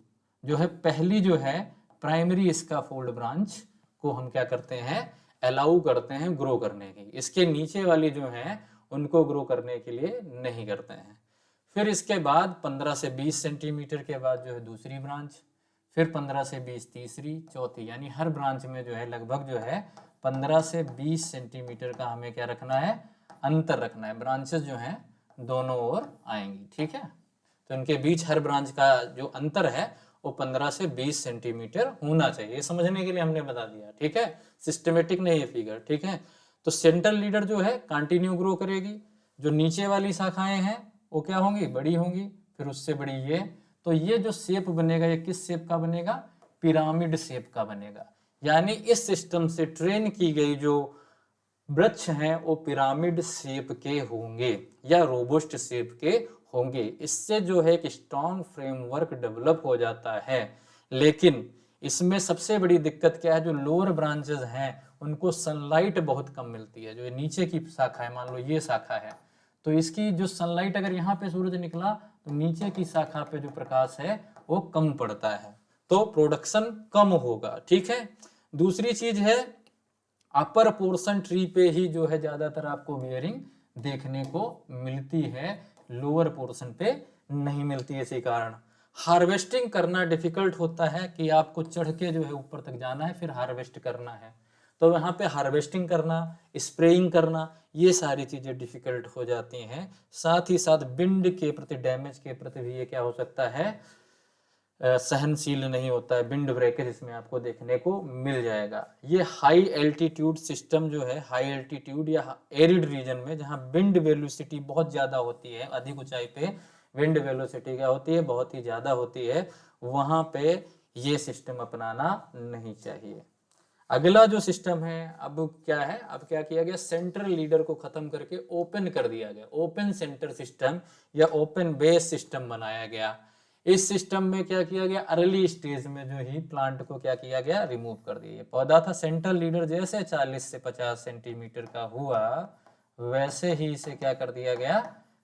जो है पहली जो है प्राइमरी स्काफोल्ड ब्रांच को हम क्या करते हैं, अलाउ करते हैं ग्रो करने की। इसके नीचे वाली जो है उनको ग्रो करने के लिए नहीं करते हैं। फिर इसके बाद 15 से 20 सेंटीमीटर के बाद जो है दूसरी ब्रांच, फिर 15 से 20 तीसरी, चौथी, यानी हर ब्रांच में जो है लगभग जो है 15 से 20 सेंटीमीटर का हमें क्या रखना है, अंतर रखना है। ब्रांचेस जो हैं दोनों ओर आएंगी, ठीक है। तो इनके बीच हर ब्रांच का जो अंतर है वो 15 से 20 सेंटीमीटर होना चाहिए। समझने के लिए हमने बता दिया, ठीक है, सिस्टमेटिक नहीं है फिगर, ठीक है। तो सेंट्रल लीडर जो है कंटिन्यू ग्रो करेगी, जो नीचे वाली शाखाएं हैं वो क्या होंगी, बड़ी होंगी, फिर उससे बड़ी ये। तो ये जो शेप बनेगा ये किस शेप का बनेगा, पिरामिड शेप का बनेगा। यानी इस सिस्टम से ट्रेन की गई जो वृक्ष हैं वो पिरामिड शेप के होंगे या रोबस्ट शेप के होंगे। इससे जो है एक स्ट्रॉन्ग फ्रेमवर्क डेवलप हो जाता है। लेकिन इसमें सबसे बड़ी दिक्कत क्या है, जो लोअर ब्रांचेस हैं उनको सनलाइट बहुत कम मिलती है। जो नीचे की शाखा है, मान लो ये शाखा है, तो इसकी जो सनलाइट अगर यहाँ पे सूरज निकला तो नीचे की शाखा पे जो प्रकाश है वो कम पड़ता है, तो प्रोडक्शन कम होगा, ठीक है। दूसरी चीज है, अपर पोर्शन ट्री पे ही जो है ज्यादातर आपको बियरिंग देखने को मिलती है, लोअर पोर्शन पे नहीं मिलती। इसी कारण हार्वेस्टिंग करना डिफिकल्ट होता है कि आपको चढ़ के जो है ऊपर तक जाना है, फिर हार्वेस्ट करना है। तो यहाँ पे हार्वेस्टिंग करना, स्प्रेइंग करना, ये सारी चीजें डिफिकल्ट हो जाती हैं। साथ ही साथ विंड के प्रति, डैमेज के प्रति भी ये क्या हो सकता है, सहनशील नहीं होता है। विंड ब्रेकेज इसमें आपको देखने को मिल जाएगा। ये हाई एल्टीट्यूड सिस्टम जो है, हाई एल्टीट्यूड या एरिड रीजन में जहाँ विंड वेलोसिटी बहुत ज्यादा होती है, अधिक ऊंचाई पे विंड वेलोसिटी क्या होती है, बहुत ही ज्यादा होती है, वहां पे ये सिस्टम अपनाना नहीं चाहिए। अगला जो सिस्टम है, अब क्या है, अब क्या किया गया, सेंट्रल लीडर को खत्म करके ओपन कर दिया गया, ओपन सेंटर सिस्टम या ओपन बेस सिस्टम बनाया गया। इस सिस्टम में क्या किया गया, अर्ली स्टेज में जो ही प्लांट को क्या किया गया, रिमूव कर दिया। पौधा था सेंट्रल लीडर, जैसे 40 से 50 सेंटीमीटर का हुआ वैसे ही इसे क्या कर दिया गया,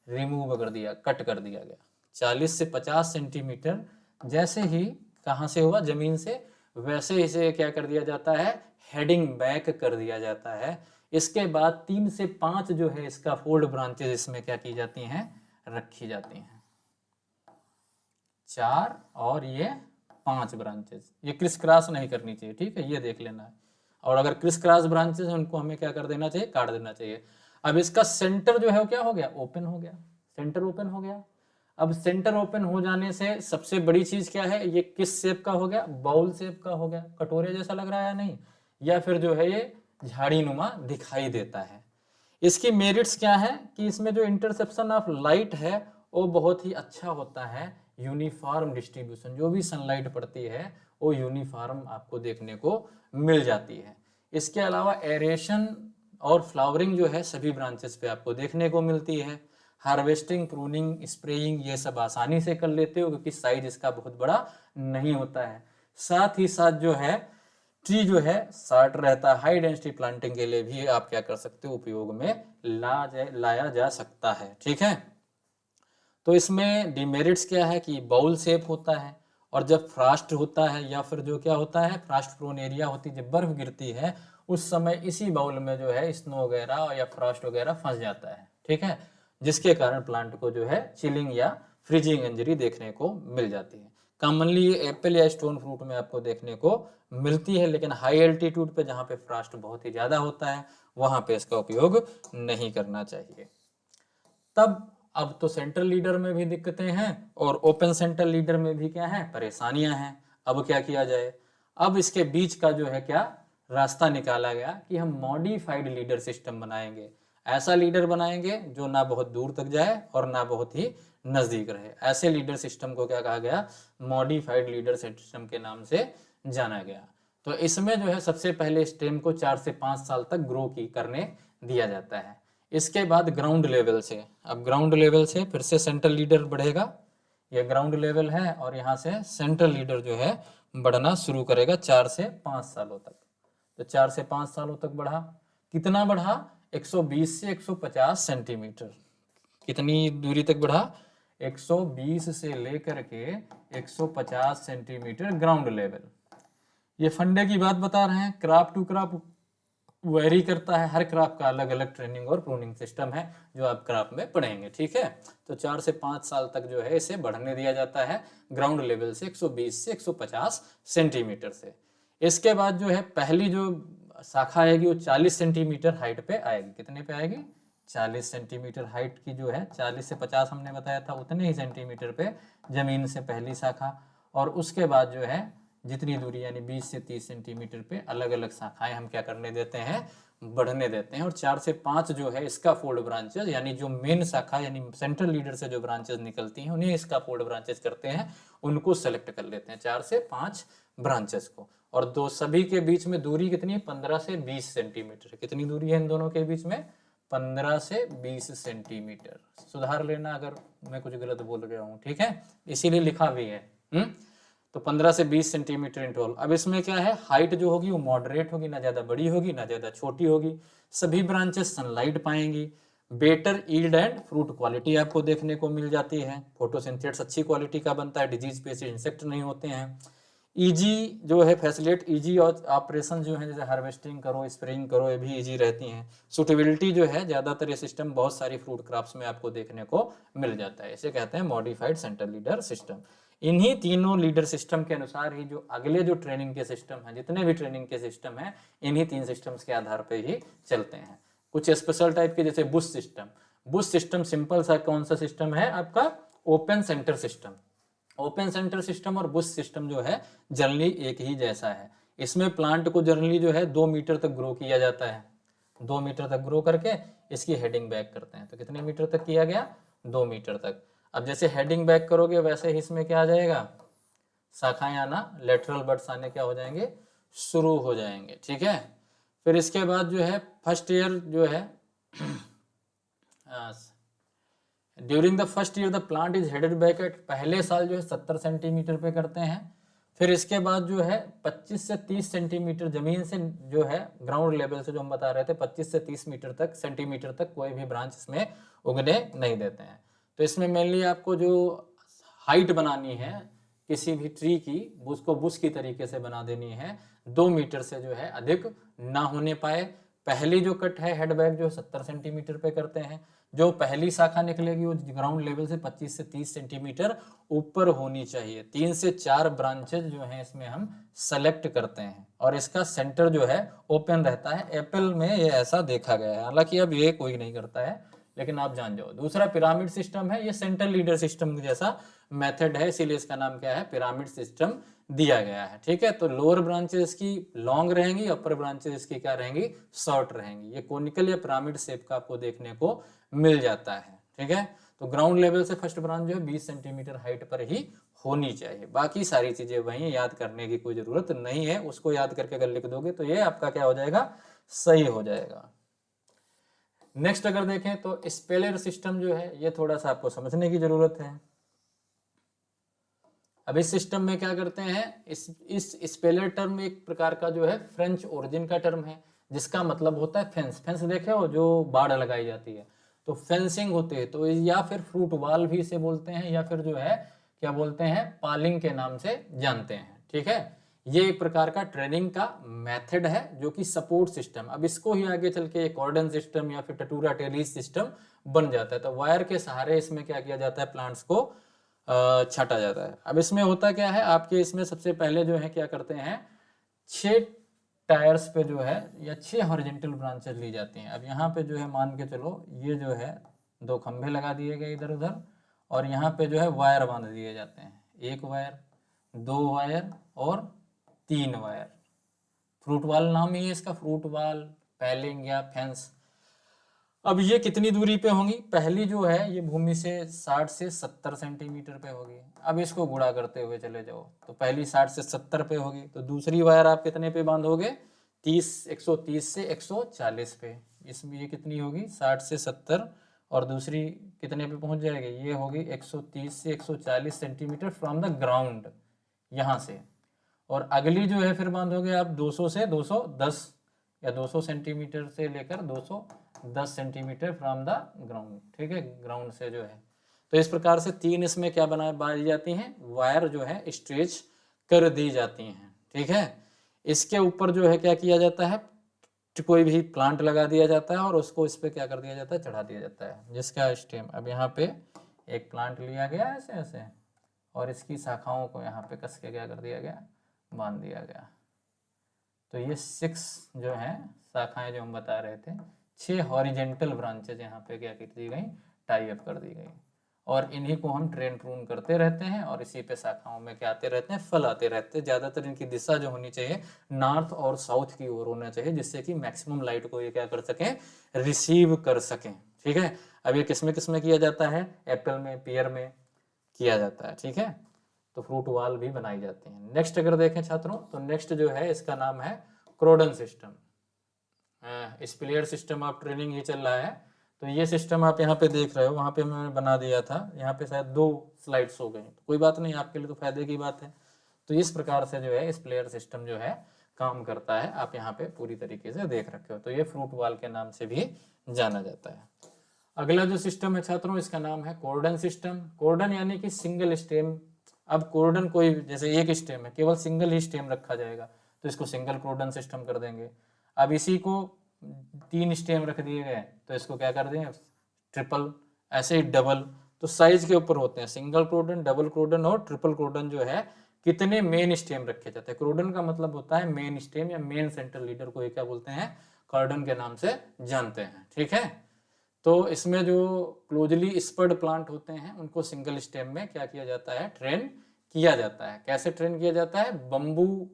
रिमूव कर दिया, कट कर दिया गया। 40 से 50 सेंटीमीटर जैसे ही कहाँ से हुआ, जमीन से, वैसे इसे क्या कर दिया जाता है, हेडिंग बैक कर दिया जाता है। इसके बाद 3 से 5 जो है इसका फोल्ड ब्रांचेस इसमें क्या की जाती हैं, रखी जाती हैं। 4 और ये 5 ब्रांचेस, ये क्रिस क्रॉस नहीं करनी चाहिए, ठीक है, ये देख लेना है। और अगर क्रिस क्रॉस ब्रांचेस है उनको हमें क्या कर देना चाहिए, काट देना चाहिए। अब इसका सेंटर जो है वो क्या हो गया, ओपन हो गया, सेंटर ओपन हो गया। अब सेंटर ओपन हो जाने से सबसे बड़ी चीज क्या है, ये किस शेप का हो गया, बाउल शेप का हो गया, कटोरे जैसा लग रहा है नहीं, या फिर जो है ये झाड़ी नुमा दिखाई देता है। इसकी मेरिट्स क्या है कि इसमें जो इंटरसेप्शन ऑफ लाइट है वो बहुत ही अच्छा होता है, यूनिफॉर्म डिस्ट्रीब्यूशन, जो भी सनलाइट पड़ती है वो यूनिफॉर्म आपको देखने को मिल जाती है। इसके अलावा एरेशन और फ्लावरिंग जो है सभी ब्रांचेस पे आपको देखने को मिलती है। हार्वेस्टिंग, प्रूनिंग, स्प्रेइंग ये सब आसानी से कर लेते हो क्योंकि साइज इसका बहुत बड़ा नहीं होता है। साथ ही साथ जो है ट्री जो है शार्ट रहता है। हाई डेंसिटी प्लांटिंग के लिए भी आप क्या कर सकते हो, उपयोग में लाया जा सकता है, ठीक है। तो इसमें डिमेरिट्स क्या है कि बाउल शेप होता है, और जब फ्रॉस्ट होता है या फिर जो क्या होता है, फ्रॉस्ट प्रोन एरिया होती है, जब बर्फ गिरती है उस समय इसी बाउल में जो है स्नो वगैरह या फ्रॉस्ट वगैरह फंस जाता है, ठीक है, जिसके कारण प्लांट को जो है चिलिंग या फ्रीजिंग इंजरी देखने को मिल जाती है। कॉमनली ये एप्पल या स्टोन फ्रूट में आपको देखने को मिलती है, लेकिन हाई एल्टीट्यूड पे जहाँ पे फ्रॉस्ट बहुत ही ज़्यादा होता है वहाँ पे इसका उपयोग नहीं करना चाहिए। तब अब तो सेंट्रल लीडर में भी दिक्कतें हैं और ओपन सेंट्रल लीडर में भी क्या है, परेशानियां हैं। अब क्या किया जाए, अब इसके बीच का जो है क्या रास्ता निकाला गया कि हम मॉडिफाइड लीडर सिस्टम बनाएंगे। ऐसा लीडर बनाएंगे जो ना बहुत दूर तक जाए और ना बहुत ही नजदीक रहे। ऐसे लीडर सिस्टम को क्या कहा गया, मॉडिफाइड लीडर सिस्टम के नाम से जाना गया। तो इसमें जो है सबसे पहले स्टेम को 4 से 5 साल तक ग्रो की करने दिया जाता है। इसके बाद ग्राउंड लेवल से, अब ग्राउंड लेवल से फिर से सेंट्रल लीडर बढ़ेगा, ये ग्राउंड लेवल है और यहाँ से सेंट्रल लीडर जो है बढ़ना शुरू करेगा 4 से 5 सालों तक। तो 4 से 5 सालों तक बढ़ा, कितना बढ़ा, 120 से 150 सेंटीमीटर। कितनी दूरी तक बढ़ा, 120 से लेकर के 150 सेंटीमीटर ग्राउंड लेवल। ये फंडे की बात बता रहे हैं, क्रॉप टू क्रॉप वेरी करता है, हर क्रॉप का अलग अलग ट्रेनिंग और प्रूनिंग सिस्टम है जो आप क्रॉप में पढ़ेंगे, ठीक है। तो 4 से 5 साल तक जो है इसे बढ़ने दिया जाता है ग्राउंड लेवल से 120 से 150 सेंटीमीटर से। इसके बाद जो है पहली जो शाखा आएगी वो 40 सेंटीमीटर हाइट पे आएगी। कितने पे आएगी, 40 सेंटीमीटर हाइट की जो है, 40 से 50 हमने बताया था, उतने ही सेंटीमीटर पे जमीन से पहली शाखा। और उसके बाद जो है जितनी दूरी यानी 20 से 30 सेंटीमीटर पे अलग अलग शाखाएं हम क्या करने देते हैं, बढ़ने देते हैं। और 4 से 5 जो है इसका फोल्ड ब्रांचेस, यानी जो मेन शाखा यानी सेंट्रल लीडर से जो ब्रांचेस निकलती हैं उन्हें इसका फोल्ड ब्रांचेस करते हैं, उनको सेलेक्ट कर लेते हैं 4 से 5 ब्रांचेस को। और दो सभी के बीच में दूरी कितनी है, 15 से 20 सेंटीमीटर। कितनी दूरी है इन दोनों के बीच में, 15 से 20 सेंटीमीटर। सुधार लेना अगर मैं कुछ गलत बोल गया हूँ, ठीक है, इसीलिए लिखा भी है। तो 15 से 20 सेंटीमीटर इन टोटल। अब इसमें क्या है, हाइट जो होगी वो मॉडरेट होगी, ना ज़्यादा बड़ी होगी ना ज़्यादा छोटी होगी। सभी ब्रांचेस सनलाइट पाएंगी। Better yield and fruit quality आपको देखने को मिल जाती है। फोटोसिंथेसिस अच्छी क्वालिटी का बनता है, डिजीज पेस्ट इंसेक्ट नहीं होते हैं। ईजी जो है फैसिलिट, ईजी और ऑपरेशन जो है जैसे हार्वेस्टिंग करो, स्प्रेइंग करो, ये भी ईजी रहती हैं। सुटेबिलिटी जो है ज़्यादातर ये सिस्टम बहुत सारी फ्रूट क्रॉप्स में आपको देखने को मिल जाता है। इसे कहते हैं मॉडिफाइड सेंट्रल लीडर सिस्टम। इन्हीं तीनों लीडर सिस्टम के अनुसार ही जो अगले जो ट्रेनिंग के सिस्टम हैं, जितने भी ट्रेनिंग के सिस्टम हैं, इन्हीं 3 सिस्टम्स के आधार पर ही चलते हैं। कुछ स्पेशल टाइप के जैसे Bush system. Bush system simple सा कौन सा सिस्टम है आपका, open centre system. Open centre system और बुश सिस्टम जो है जनरली एक ही जैसा है। इसमें प्लांट को जनरली जो है 2 मीटर तक ग्रो किया जाता है। 2 मीटर तक ग्रो करके इसकी हेडिंग बैक करते हैं। तो कितने मीटर तक किया गया, 2 मीटर तक। अब जैसे हेडिंग बैक करोगे वैसे ही इसमें क्या आ जाएगा, शाखाएं आना, लेटरल बड्स आने क्या हो जाएंगे, शुरू हो जाएंगे, ठीक है। फिर इसके बाद जो है फर्स्ट ईयर जो है during the first year the plant is headed back at, पहले साल जो है 70 सेंटीमीटर पे करते हैं। फिर इसके बाद जो है 25 से 30 सेंटीमीटर जमीन से जो है ग्राउंड लेवल से जो हम बता रहे थे 25 से 30 मीटर तक सेंटीमीटर तक कोई भी ब्रांच इसमें उगने नहीं देते हैं। तो इसमें मेनली आपको जो हाइट बनानी है किसी भी ट्री की, उसको बुश की तरीके से बना देनी है, 2 मीटर से जो है अधिक ना होने पाए। पहली जो कट है हेड बैक जो 70 सेंटीमीटर पे करते हैं। जो पहली शाखा निकलेगी वो ग्राउंड लेवल से 25 से 30 सेंटीमीटर ऊपर होनी चाहिए। 3 से 4 ब्रांचेज जो हैं इसमें हम सेलेक्ट करते हैं और इसका सेंटर जो है ओपन रहता है। एप्पल में ये ऐसा देखा गया है, हालांकि अब ये कोई नहीं करता है, लेकिन आप जान जाओ। दूसरा पिरामिड सिस्टम है, ये सेंट्रल लीडर सिस्टम जैसा मेथड है, इसीलिए इसका नाम क्या है, पिरामिड सिस्टम दिया गया है, ठीक है। तो लोअर ब्रांचेस की लॉन्ग रहेंगी, अपर ब्रांचेस की क्या रहेंगी, शॉर्ट रहेंगी। ये कोनिकल या पिरामिड शेप का आपको देखने को मिल जाता है, ठीक है। तो ग्राउंड लेवल से फर्स्ट ब्रांच जो है 20 सेंटीमीटर हाइट पर ही होनी चाहिए। बाकी सारी चीजें वही, याद करने की कोई जरूरत नहीं है। उसको याद करके अगर लिख दोगे तो ये आपका क्या हो जाएगा, सही हो जाएगा। नेक्स्ट अगर देखें तो स्पेलर सिस्टम जो है ये थोड़ा सा आपको समझने की जरूरत है। अब इस सिस्टम में क्या करते हैं, इस स्पेलर टर्म एक प्रकार का जो है फ्रेंच ओरिजिन का टर्म है, जिसका मतलब होता है फेंस। फेंस देखे हो, जो बाड़ लगाई जाती है, तो फेंसिंग होते हैं। तो या फिर फ्रूट वॉल भी इसे बोलते हैं, या फिर जो है क्या बोलते हैं, पालिंग के नाम से जानते हैं, ठीक है। ये एक प्रकार का ट्रेनिंग का मेथड है जो कि सपोर्ट सिस्टम। अब इसको ही आगे चल के कॉर्डन सिस्टम या फिर टटूरा टेलीज सिस्टम बन जाता है। तो वायर के सहारे इसमें क्या किया जाता है, प्लांट्स को छाटा जाता है। अब इसमें होता क्या है, आपके इसमें सबसे पहले जो है क्या करते हैं, 6 टायर्स पे जो है या 6 हॉरिजेंटल ब्रांचेस ली जाती हैं। अब यहाँ पे जो है मान के चलो ये जो है 2 खंभे लगा दिए गए इधर उधर, और यहाँ पे जो है वायर बांध दिए जाते हैं, 1 वायर, 2 वायर और 3 वायर। फ्रूट वाल नाम ही है इसका, फ्रूट वाल, पैलिंग या फेंस। अब ये कितनी दूरी पे होंगी, पहली जो है ये भूमि से 60 से 70 सेंटीमीटर पे होगी। अब इसको गुणा करते हुए चले जाओ, तो पहली 60 से 70 पे होगी, तो दूसरी वायर आप कितने पे बांधोगे, 130 से 140 पे। इसमें ये कितनी होगी, 60 से 70, और दूसरी कितने पे पहुंच जाएगी, ये होगी 130 से 140 सेंटीमीटर फ्रॉम द ग्राउंड, यहाँ से। और अगली जो है फिर बांधोगे आप 200 से 210 या 200 सेंटीमीटर से लेकर 210 सेंटीमीटर फ्रॉम द ग्राउंड, ठीक है, ग्राउंड से जो है। तो इस प्रकार से 3 इसमें क्या बनाई जाती हैं, वायर जो है स्ट्रेच कर दी जाती हैं, ठीक है। इसके ऊपर जो है क्या किया जाता है, कोई भी प्लांट लगा दिया जाता है और उसको इस पे क्या कर दिया जाता है, चढ़ा दिया जाता है, जिसका स्टेम, अब यहाँ पे एक प्लांट लिया गया ऐसे ऐसे, और इसकी शाखाओं को यहाँ पे कस के क्या कर दिया गया, बांध दिया गया। तो ये 6 जो है शाखाएं जो हम बता रहे थे, 6 हॉरिजेंटल ब्रांचेज यहाँ पे क्या कर दी गई, टाई अप कर दी गई, और इन्हीं को हम ट्रेन प्रून करते रहते हैं, और इसी पे शाखाओं में क्या आते रहते हैं, फल आते रहते हैं। ज़्यादातर इनकी दिशा जो होनी चाहिए नॉर्थ और साउथ की ओर होना चाहिए, जिससे कि मैक्सिमम लाइट को ये क्या कर सकें, रिसीव कर सकें, ठीक है। अब ये किस में किया जाता है, एप्पल में, पियर में किया जाता है, ठीक है। तो फ्रूट वाल भी बनाई जाती हैं। नेक्स्ट अगर देखें छात्रों, तो नेक्स्ट जो है इसका नाम है क्रोडन सिस्टम। स्पिलियर सिस्टम ऑफ ट्रेनिंग ही चल रहा है, तो ये सिस्टम आप यहाँ पे देख रहे हो, वहाँ पे मैंने बना दिया था, यहाँ पे शायद 2 स्लाइड्स हो गई, तो कोई बात नहीं, आपके लिए तो फायदे की बात है। तो इस प्रकार से जो है स्पिलियर सिस्टम जो है काम करता है, आप यहाँ पे पूरी तरीके से देख रखे हो। तो ये फ्रूट वाल के नाम से भी जाना जाता है। अगला जो सिस्टम है छात्रों, इसका नाम है कोर्डन सिस्टम। कोर्डन यानी कि सिंगल स्टेम। अब कोर्डन कोई जैसे एक स्टेम है, केवल सिंगल ही स्टेम रखा जाएगा, तो इसको सिंगल कोर्डन सिस्टम कर देंगे। अब इसी को 3 स्टेम रख दिए गए, तो इसको क्या कर देंगे, ट्रिपल, ऐसे ही डबल। तो साइज के ऊपर होते हैं, सिंगल क्रोडन, डबल क्रोडन और ट्रिपल क्रोडन जो है, कितने मेन स्टेम रखे जाते हैं। क्रोडन का मतलब होता है मेन स्टेम या मेन सेंट्रल लीडर को क्या बोलते हैं, कॉर्डन के नाम से जानते हैं, ठीक है। तो इसमें जो क्लोजली स्पर्ड प्लांट होते हैं उनको सिंगल स्टेम में क्या किया जाता है, ट्रेन किया जाता है। कैसे ट्रेन किया जाता है, बम्बू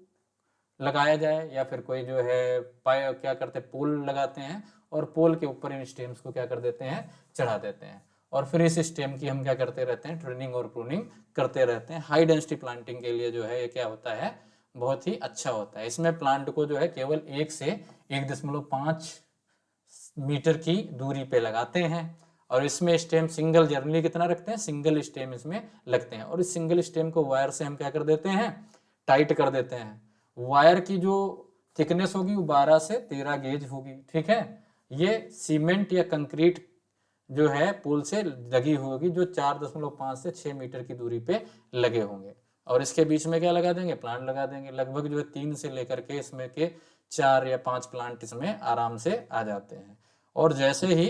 लगाया जाए या फिर कोई जो है क्या करते हैं, पोल लगाते हैं, और पोल के ऊपर इन स्टेम्स को क्या कर देते हैं, चढ़ा देते हैं, और फिर इस स्टेम की हम क्या करते रहते हैं, ट्रेनिंग और प्रूनिंग करते रहते हैं। हाई डेंसिटी प्लांटिंग के लिए जो है ये क्या होता है, बहुत ही अच्छा होता है। इसमें प्लांट को जो है केवल 1 से 1.5 मीटर की दूरी पे लगाते हैं, और इसमें स्टेम सिंगल जर्नली कितना रखते हैं, सिंगल स्टेम इसमें लगते हैं, और इस सिंगल स्टेम को वायर से हम क्या कर देते हैं, टाइट कर देते हैं। वायर की जो थिकनेस होगी वो 12 से 13 गेज होगी, ठीक है। ये सीमेंट या कंक्रीट जो है पुल से लगी होगी, जो 4.5 से 6 मीटर की दूरी पे लगे होंगे, और इसके बीच में क्या लगा देंगे, प्लांट लगा देंगे। लगभग जो है 3 से लेकर के इसमें के 4 या 5 प्लांट इसमें आराम से आ जाते हैं। और जैसे ही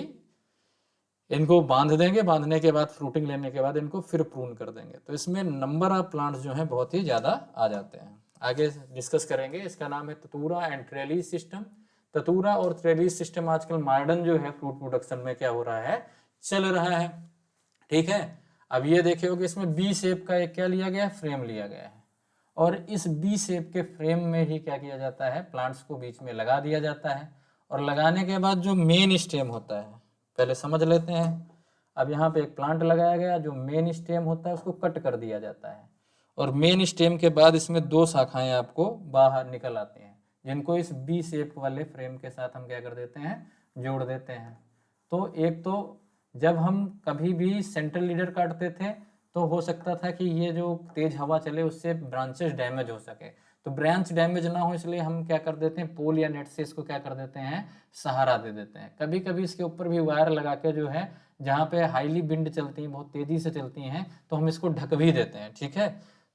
इनको बांध देंगे, बांधने के बाद फ्रूटिंग लेने के बाद इनको फिर प्रून कर देंगे, तो इसमें नंबर ऑफ प्लांट्स जो है बहुत ही ज़्यादा आ जाते हैं। आगे डिस्कस करेंगे, इसका नाम है ततूरा एंड ट्रेलिस सिस्टम। ततूरा और ट्रेलिस सिस्टम आजकल मॉडर्न जो है फ्रूट प्रोडक्शन में क्या हो रहा है, चल रहा है, ठीक है। अब ये देखे हो कि इसमें बी शेप का एक क्या लिया गया है, फ्रेम लिया गया है, और इस बी शेप के फ्रेम में ही क्या किया जाता है, प्लांट्स को बीच में लगा दिया जाता है, और लगाने के बाद जो मेन स्टेम होता है पहले समझ लेते हैं। अब यहाँ पे एक प्लांट लगाया गया, जो मेन स्टेम होता है उसको कट कर दिया जाता है, और मेन स्टेम के बाद इसमें 2 शाखाएं आपको बाहर निकल आती हैं, जिनको इस बी शेप वाले फ्रेम के साथ हम क्या कर देते हैं, जोड़ देते हैं। तो एक तो जब हम कभी भी सेंट्रल लीडर काटते थे, तो हो सकता था कि ये जो तेज हवा चले उससे ब्रांचेस डैमेज हो सके, तो ब्रांच डैमेज ना हो इसलिए हम क्या कर देते हैं, पोल या नेट से इसको क्या कर देते हैं, सहारा दे देते हैं। कभी कभी इसके ऊपर भी वायर लगा के जो है, जहाँ पे हाईली विंड चलती है, बहुत तेजी से चलती हैं, तो हम इसको ढक भी देते हैं, ठीक है।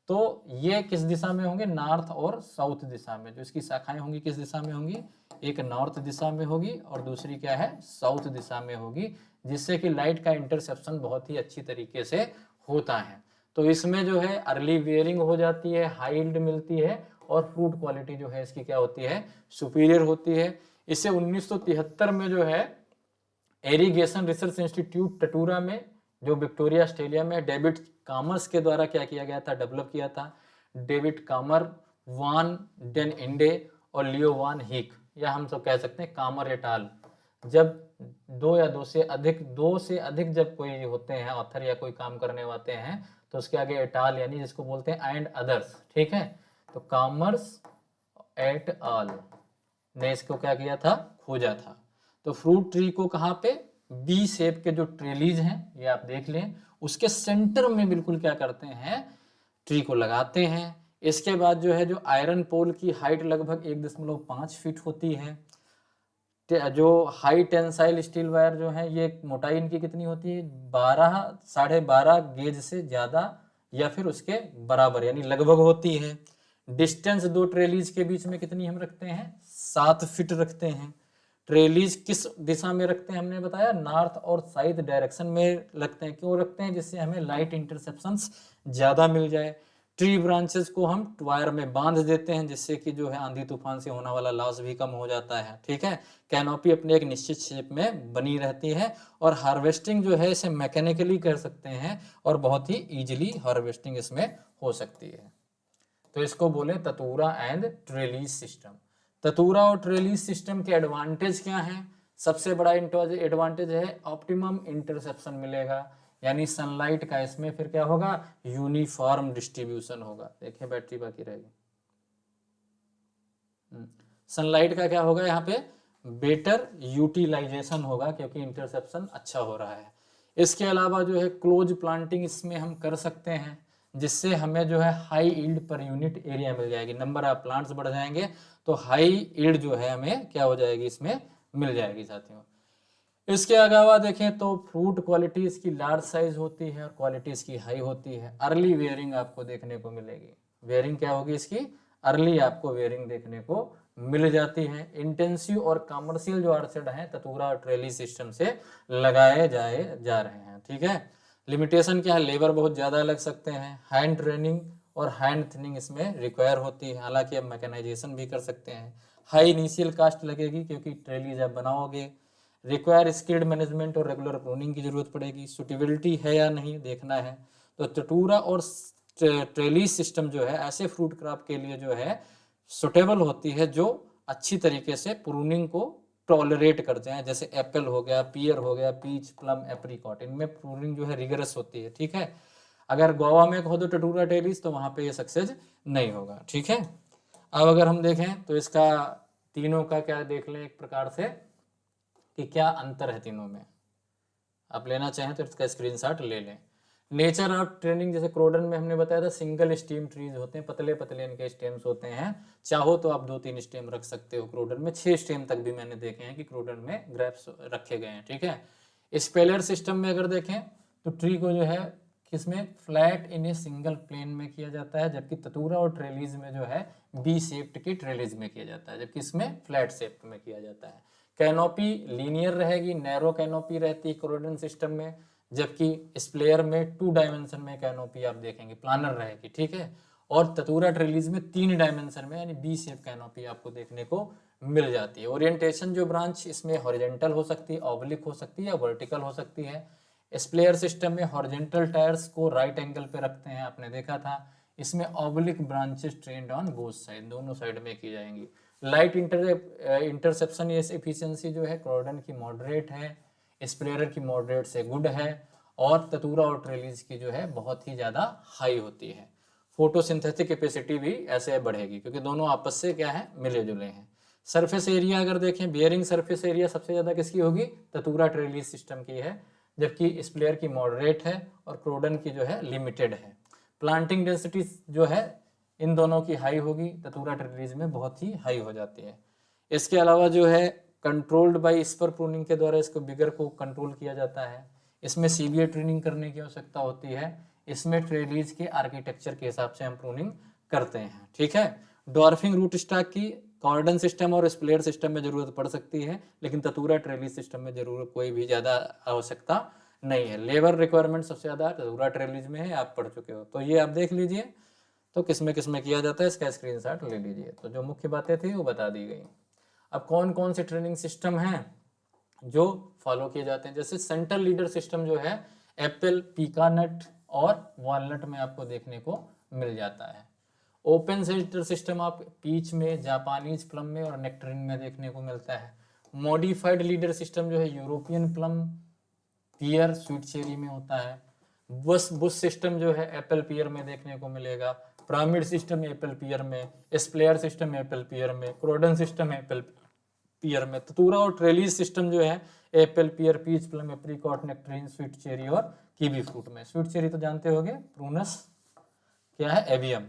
तो ये किस दिशा में होंगे, नॉर्थ और साउथ दिशा में। जो इसकी शाखाएं होंगी किस दिशा में होंगी, एक नॉर्थ दिशा में होगी और दूसरी क्या है, साउथ दिशा में होगी, जिससे कि लाइट का इंटरसेप्शन बहुत ही अच्छी तरीके से होता है। तो इसमें जो है अर्ली बेयरिंग हो जाती है, हाई यील्ड मिलती है और फ्रूट क्वालिटी जो है इसकी क्या होती है, सुपीरियर होती है। इसे 1973 में जो है एरीगेशन रिसर्च इंस्टीट्यूट टटूरा में, जो विक्टोरिया ऑस्ट्रेलिया में, डेविड कामर्स के द्वारा क्या किया गया था, डेवलप किया था। डेविड कामर, वान डेन इंडे और लियो वान हीक, या हम सब कह सकते हैं कामर एटाल। जब दो से अधिक जब कोई होते हैं ऑथर या कोई काम करने वाले हैं, तो उसके आगे एटाल यानी जिसको बोलते हैं एंड अदर्स, ठीक है। तो कामर्स एट आल ने इसको क्या किया था, खोजा था। तो फ्रूट ट्री को कहाँ पे, बी शेप के जो ट्रेलीज हैं ये आप देख लें, उसके सेंटर में बिल्कुल क्या करते हैं, ट्री को लगाते हैं। इसके बाद जो है, जो आयरन पोल की हाइट लगभग 1.5 फीट होती है। जो हाई टेंसाइल स्टील वायर जो है, ये मोटाई इनकी कितनी होती है, 12.5 गेज से ज्यादा या फिर उसके बराबर यानी लगभग होती है। डिस्टेंस दो ट्रेलीज के बीच में कितनी हम रखते हैं, 7 फीट रखते हैं। ट्रेलीज किस दिशा में रखते हैं, हमने बताया नॉर्थ और साउथ डायरेक्शन में रखते हैं। क्यों रखते हैं, जिससे हमें लाइट इंटरसेप्शंस ज्यादा मिल जाए। ट्री ब्रांचेस को हम वायर में बांध देते हैं, जिससे कि जो है आंधी तूफान से होने वाला लॉस भी कम हो जाता है, ठीक है। कैनोपी अपने एक निश्चित शेप में बनी रहती है और हार्वेस्टिंग जो है इसे मैकेनिकली कर सकते हैं और बहुत ही इजीली हार्वेस्टिंग इसमें हो सकती है। तो इसको बोले ततूरा एंड ट्रेलीज सिस्टम। ततूरा और ट्रेलीज सिस्टम के एडवांटेज क्या हैं, सबसे बड़ा एडवांटेज है ऑप्टिमम इंटरसेप्शन मिलेगा, यानी सनलाइट का इसमें फिर क्या होगा, यूनिफॉर्म डिस्ट्रीब्यूशन होगा। देखिए बैटरी बाकी रहेगी। सनलाइट का क्या होगा, यहाँ पे बेटर यूटिलाइजेशन होगा क्योंकि इंटरसेप्शन अच्छा हो रहा है। इसके अलावा जो है क्लोज प्लांटिंग इसमें हम कर सकते हैं, जिससे हमें जो है high yield per unit area मिल जाएगी, नंबर ऑफ प्लांट्स बढ़ जाएंगे, तो हाई यील्ड जो है हमें क्या हो जाएगी, इसमें मिल जाएगी साथियों। इसके अलावा देखें तो फ्रूट क्वालिटी इसकी लार्ज साइज होती है और क्वालिटी इसकी हाई होती है। अर्ली वेयरिंग आपको देखने को मिलेगी, वेयरिंग क्या होगी इसकी, अर्ली आपको वेयरिंग देखने को मिल जाती है। इंटेंसिव और कमर्शियल जो आर्चर्ड हैं ततूरा और ट्रेली सिस्टम से लगाए जा रहे हैं, ठीक है। लिमिटेशन क्या है, लेबर बहुत ज़्यादा लग सकते हैं, हैंड ट्रेनिंग और हैंड थिनिंग इसमें रिक्वायर होती है, हालांकि अब मैकेनाइजेशन भी कर सकते हैं। हाई इनिशियल कास्ट लगेगी क्योंकि ट्रेली जब बनाओगे, रिक्वायर स्किल्ड मैनेजमेंट और रेगुलर प्रूनिंग की जरूरत पड़ेगी, सुटेबिलिटी है या नहीं देखना है। तो टटूरा और ट्रेली सिस्टम जो है ऐसे फ्रूट क्रॉप के लिए जो है सुटेबल होती है, जो अच्छी तरीके से प्रूनिंग को टॉलरेट करते हैं, जैसे एप्पल हो गया, पियर हो गया, पीच, प्लम, एप्रिकॉट, इनमें प्रूनिंग जो है रिगरस होती है, ठीक है। अगर गोवा में हो तो टटूरा टेलिस, तो वहां पे ये सक्सेस नहीं होगा, ठीक है। अब अगर हम देखें तो इसका तीनों का क्या देख लें एक प्रकार से कि क्या अंतर है तीनों में, आप लेना चाहें तो इसका स्क्रीनशॉट ले लें। नेचर ऑफ ट्रेनिंग, जैसे क्रोडन में हमने बताया था सिंगल स्टेम ट्रीज होते हैं, पतले पतले इनके स्टेम्स होते हैं, चाहो तो आप 2-3 स्टेम रख सकते हो। क्रोडन में 6 स्टेम तक भी मैंने देखे हैं कि क्रोडन में ग्रेप्स रखे गए हैं, ठीक है। स्पेलर सिस्टम में अगर देखें तो ट्री को जो है किसमें, flat in a single plane में किया जाता है, जबकि ततूरा और ट्रेलीज में जो है बी शेप्ड की ट्रेलीज में किया जाता है, जबकि इसमें फ्लैट शेप में किया जाता है। कैनोपी लीनियर रहेगी, नैरो कैनोपी रहती है क्रोडन सिस्टम में, जबकि स्प्लेयर में 2 डायमेंशन में कैनोपी आप देखेंगे, प्लानर रहेगी, ठीक है। और ततूरा ट्रेलीज में 3 डायमेंशन में यानी बी शेप कैनोपी आपको देखने को मिल जाती है। ओरिएंटेशन जो ब्रांच इसमें हॉरिजॉन्टल हो सकती है, ऑब्लिक हो सकती है या वर्टिकल हो सकती है। स्प्लेयर सिस्टम में हॉरिजॉन्टल टायर्स को राइट एंगल पे रखते हैं, आपने देखा था। इसमें oblique branches trend on both side, दोनों साइड में की जाएंगी। लाइट इंटरसेप्शन ये एफिशिएंसी जो है क्रोडन की मॉडरेट है, स्प्लेयर की मॉडरेट से गुड है, और ततूरा और ट्रेलीज की जो है बहुत ही ज़्यादा हाई होती है। फोटोसिंथेटिक कैपेसिटी भी ऐसे बढ़ेगी क्योंकि दोनों आपस से क्या है, मिले जुले हैं। सरफेस एरिया अगर देखें, बियरिंग सरफेस एरिया सबसे ज़्यादा किसकी होगी, ततूरा ट्रेलीज सिस्टम की है, जबकि स्प्लेयर की मॉडरेट है और क्रोडन की जो है लिमिटेड है। प्लांटिंग डेंसिटी जो है इन दोनों की हाई होगी, ततूरा ट्रेलीज में बहुत ही हाई हो जाती है। इसके अलावा जो है कंट्रोल्ड बाय स्पर प्रूनिंग के द्वारा इसको बिगर को कंट्रोल किया जाता है। इसमें सीवियर ट्रेनिंग करने की आवश्यकता होती है, इसमें ट्रेलीज के आर्किटेक्चर के हिसाब से हम प्रूनिंग करते हैं, ठीक है। डॉर्फिंग रूट स्टॉक की कॉर्डन सिस्टम और स्प्लेयर सिस्टम में जरूरत पड़ सकती है, लेकिन ततूरा ट्रेलीज सिस्टम में जरूरत कोई भी ज़्यादा आवश्यकता नहीं है। लेबर रिक्वायरमेंट सबसे ज़्यादा रूरल एरियाज में है, आप पढ़ चुके हो, तो ये आप देख लीजिए। तो किस में किया जाता है इसका स्क्रीनशॉट ले लीजिए। तो जो मुख्य बातें थी वो बता दी गई। अब कौन कौन से ट्रेनिंग सिस्टम हैं जो फॉलो किए जाते हैं, जैसे सेंट्रल लीडर सिस्टम जो है एप्पल, पीकानट और वॉलनट में आपको देखने को मिल जाता है। ओपन सेंटर सिस्टम आप पीच में, जापानीज प्लम में और नेक्टरिन में देखने को मिलता है। मॉडिफाइड लीडर सिस्टम जो है यूरोपियन प्लम, पियर, स्वीट चेरी में होता है। बुश सिस्टम जो है एप्पल पियर में देखने को मिलेगा। पिरामिड सिस्टम एप्पल पियर में, स्प्लेयर सिस्टम एप्पल पियर में, क्रोडन सिस्टम एप्पल पियर में, ततूरा और ट्रेलिस सिस्टम जो है apple, pear, peach, plum, apricot, nectarine, sweet cherry और कीवी फ्रूट में। स्वीट चेरी तो जानते होंगे, प्रूनस क्या है, एवियम।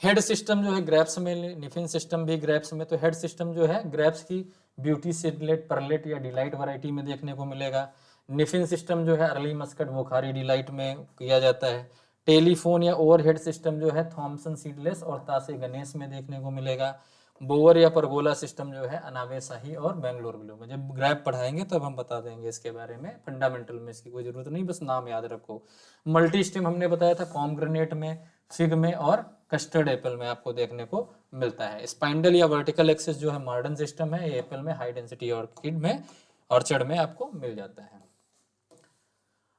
हेड सिस्टम जो है ग्रेप्स में, निफिन सिस्टम भी ग्रेप्स में। तो हेड सिस्टम जो है ग्रेप्स की ब्यूटी, सीडलेट, परलेट या डिलाइट वैरायटी में देखने को मिलेगा। निफिन सिस्टम जो है अर्ली मस्कट, बुखारी, डिलाइट में किया जाता है। टेलीफोन या ओवरहेड सिस्टम जो है थॉमसन सीडलेस और तासे गणेश में देखने को मिलेगा। बोवर या परगोला सिस्टम जो है अनावे शाही और बेंगलोर ब्लू में। जब ग्रैप पढ़ाएंगे तब हम बता देंगे इसके बारे में, फंडामेंटल में इसकी कोई जरूरत नहीं, बस नाम याद रखो। मल्टी स्टेम हमने बताया था पॉमग्रेनेट में, फिग में और कस्टर्ड एप्पल में आपको देखने को मिलता है। स्पाइंडल या वर्टिकल एक्सिस जो है मॉडर्न सिस्टम है, ये एप्पल में, हाई डेंसिटी ऑर्किड में, ऑर्चर्ड में आपको मिल जाता है।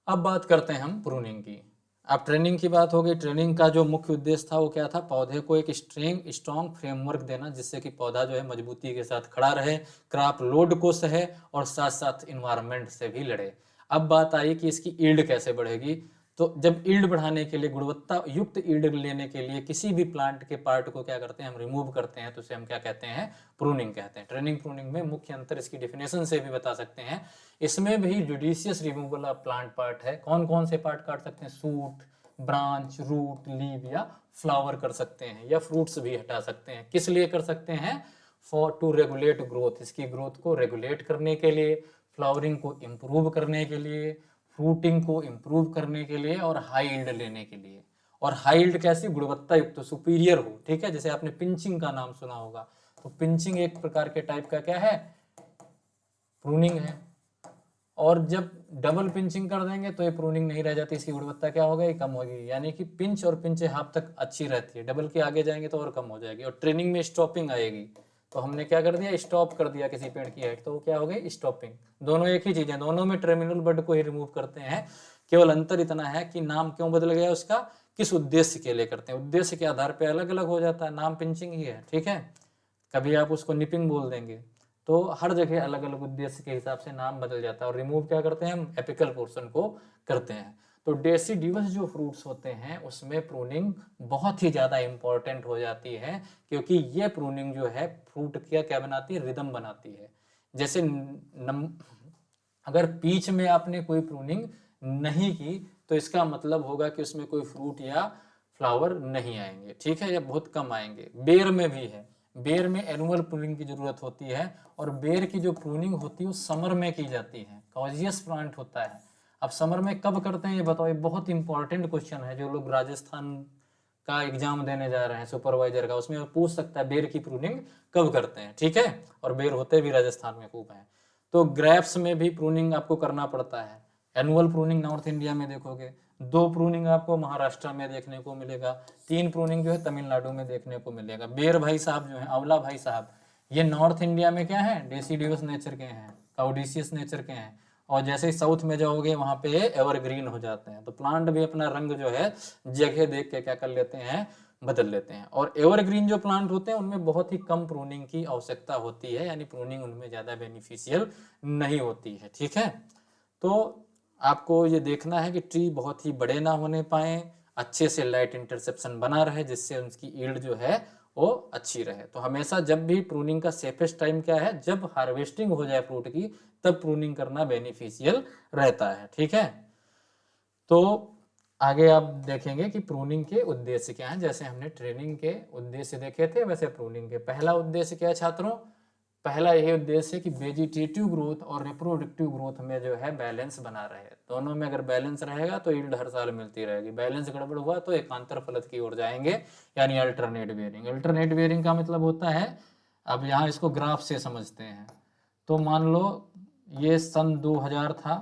अब बात करते हैं हम प्रूनिंग की। अब ट्रेनिंग की बात हो गई। ट्रेनिंग का जो मुख्य उद्देश्य था वो क्या था, पौधे को एक स्ट्रॉन्ग फ्रेमवर्क देना जिससे कि पौधा जो है मजबूती के साथ खड़ा रहे, क्रॉप लोड को सहे और साथ साथ इन्वायरमेंट से भी लड़े। अब बात आई कि इसकी ईल्ड कैसे बढ़ेगी। तो जब ईल्ड बढ़ाने के लिए, गुणवत्ता युक्त ईल्ड लेने के लिए किसी भी प्लांट के पार्ट को क्या करते हैं हम, रिमूव करते हैं, तो उसे हम क्या कहते हैं, प्रूनिंग कहते हैं। ट्रेनिंग प्रूनिंग में मुख्य अंतर इसकी डेफिनेशन से भी बता सकते हैं। इसमें भी judicious removal of plant part है। कौन कौन से पार्ट काट सकते हैं, सूट, ब्रांच, रूट, लीव या फ्लावर कर सकते हैं, या फ्रूट्स भी हटा सकते हैं। किस लिए कर सकते हैं, फॉर टू रेगुलेट ग्रोथ, इसकी ग्रोथ को रेगुलेट करने के लिए, फ्लावरिंग को इम्प्रूव करने के लिए, फ्रूटिंग को इम्प्रूव करने के लिए और हाई यील्ड लेने के लिए। और हाई यील्ड कैसी, गुणवत्ता युक्त, तो सुपीरियर हो, ठीक है। जैसे आपने पिंचिंग का नाम सुना होगा, तो पिंचिंग एक प्रकार के टाइप का क्या है, प्रूनिंग है। और जब डबल पिंचिंग कर देंगे तो ये प्रूनिंग नहीं रह जाती, इसकी गुणवत्ता क्या होगी, कम होगी। यानी कि पिंच और पिंच हाफ तक अच्छी रहती है, डबल के आगे जाएंगे तो और कम हो जाएगी। और ट्रेनिंग में स्टॉपिंग आएगी, तो हमने क्या कर दिया, स्टॉप कर दिया किसी पेड़ की हाइट, तो वो क्या हो गई, स्टॉपिंग। दोनों एक ही चीज है, दोनों में टर्मिनल बड को ही रिमूव करते हैं। केवल अंतर इतना है कि नाम क्यों बदल गया उसका, किस उद्देश्य के लिए करते हैं, उद्देश्य के आधार पर अलग अलग हो जाता है। नाम पिंचिंग ही है, ठीक है, कभी आप उसको निपिंग बोल देंगे, तो हर जगह अलग अलग उद्देश्य के हिसाब से नाम बदल जाता है। और रिमूव क्या करते हैं हम, एपिकल पोर्शन को करते हैं। तो डेसिडिवस जो फ्रूट्स होते हैं उसमें प्रूनिंग बहुत ही ज़्यादा इंपॉर्टेंट हो जाती है, क्योंकि ये प्रूनिंग जो है फ्रूट क्या क्या बनाती है, रिदम बनाती है। जैसे अगर पीच में आपने कोई प्रूनिंग नहीं की तो इसका मतलब होगा कि उसमें कोई फ्रूट या फ्लावर नहीं आएंगे, ठीक है, या बहुत कम आएंगे। बेर में भी है, बेर में एनुअल प्रूनिंग की जरूरत होती है, और बेर की जो प्रूनिंग होती है वो समर में की जाती है, कॉजियस प्लांट होता है। अब समर में कब करते हैं ये बताओ, ये बहुत इंपॉर्टेंट क्वेश्चन है। जो लोग राजस्थान का एग्जाम देने जा रहे हैं सुपरवाइजर का, उसमें पूछ सकता है बेर की प्रूनिंग कब करते हैं, ठीक है। और बेर होते भी राजस्थान में खूब है। तो ग्रेप्स में भी प्रूनिंग आपको करना पड़ता है। एनुअल प्रूनिंग नॉर्थ इंडिया में देखोगे, 2 प्रूनिंग आपको महाराष्ट्र में देखने को मिलेगा, 3 प्रूनिंग जो है तमिलनाडु में देखने को मिलेगा। बेर भाई साहब जो है, आंवला भाई साहब, ये नॉर्थ इंडिया में क्या है, डेसिडिवस नेचर के हैं, काउडिसियस नेचर के हैं। और जैसे ही साउथ में जाओगे वहां पे एवरग्रीन हो जाते हैं। तो प्लांट भी अपना रंग जो है जगह देख के क्या कर लेते हैं, बदल लेते हैं। और एवरग्रीन जो प्लांट होते हैं उनमें बहुत ही कम प्रूनिंग की आवश्यकता होती है, यानी प्रूनिंग उनमें ज़्यादा बेनिफिशियल नहीं होती है, ठीक है। तो आपको ये देखना है कि ट्री बहुत ही बड़े ना होने पाए, अच्छे से लाइट इंटरसेप्शन बना रहे, जिससे उनकी ईल्ड जो है वो अच्छी रहे। तो हमेशा जब भी प्रूनिंग का सेफेस्ट टाइम क्या है, जब हार्वेस्टिंग हो जाए फ्रूट की, तब प्रूनिंग करना बेनिफिशियल रहता है, ठीक है। तो आगे आप देखेंगे कि प्रूनिंग के उद्देश्य क्या हैं। जैसे हमने ट्रेनिंग के उद्देश्य देखे थे, वैसे प्रूनिंग के पहला उद्देश्य क्या है छात्रों, पहला यही उद्देश्य है कि वेजिटेटिव ग्रोथ और रिप्रोडक्टिव ग्रोथ में जो है बैलेंस बना रहे। दोनों में अगर बैलेंस रहेगा तो यील्ड हर साल मिलती रहेगी। बैलेंस गड़बड़ हुआ तो एकांतर फलत की ओर जाएंगे, यानी अल्टरनेट बेयरिंग। अल्टरनेट बेयरिंग का मतलब होता है, अब यहाँ इसको ग्राफ से समझते हैं। तो मान लो ये सन 2000 था,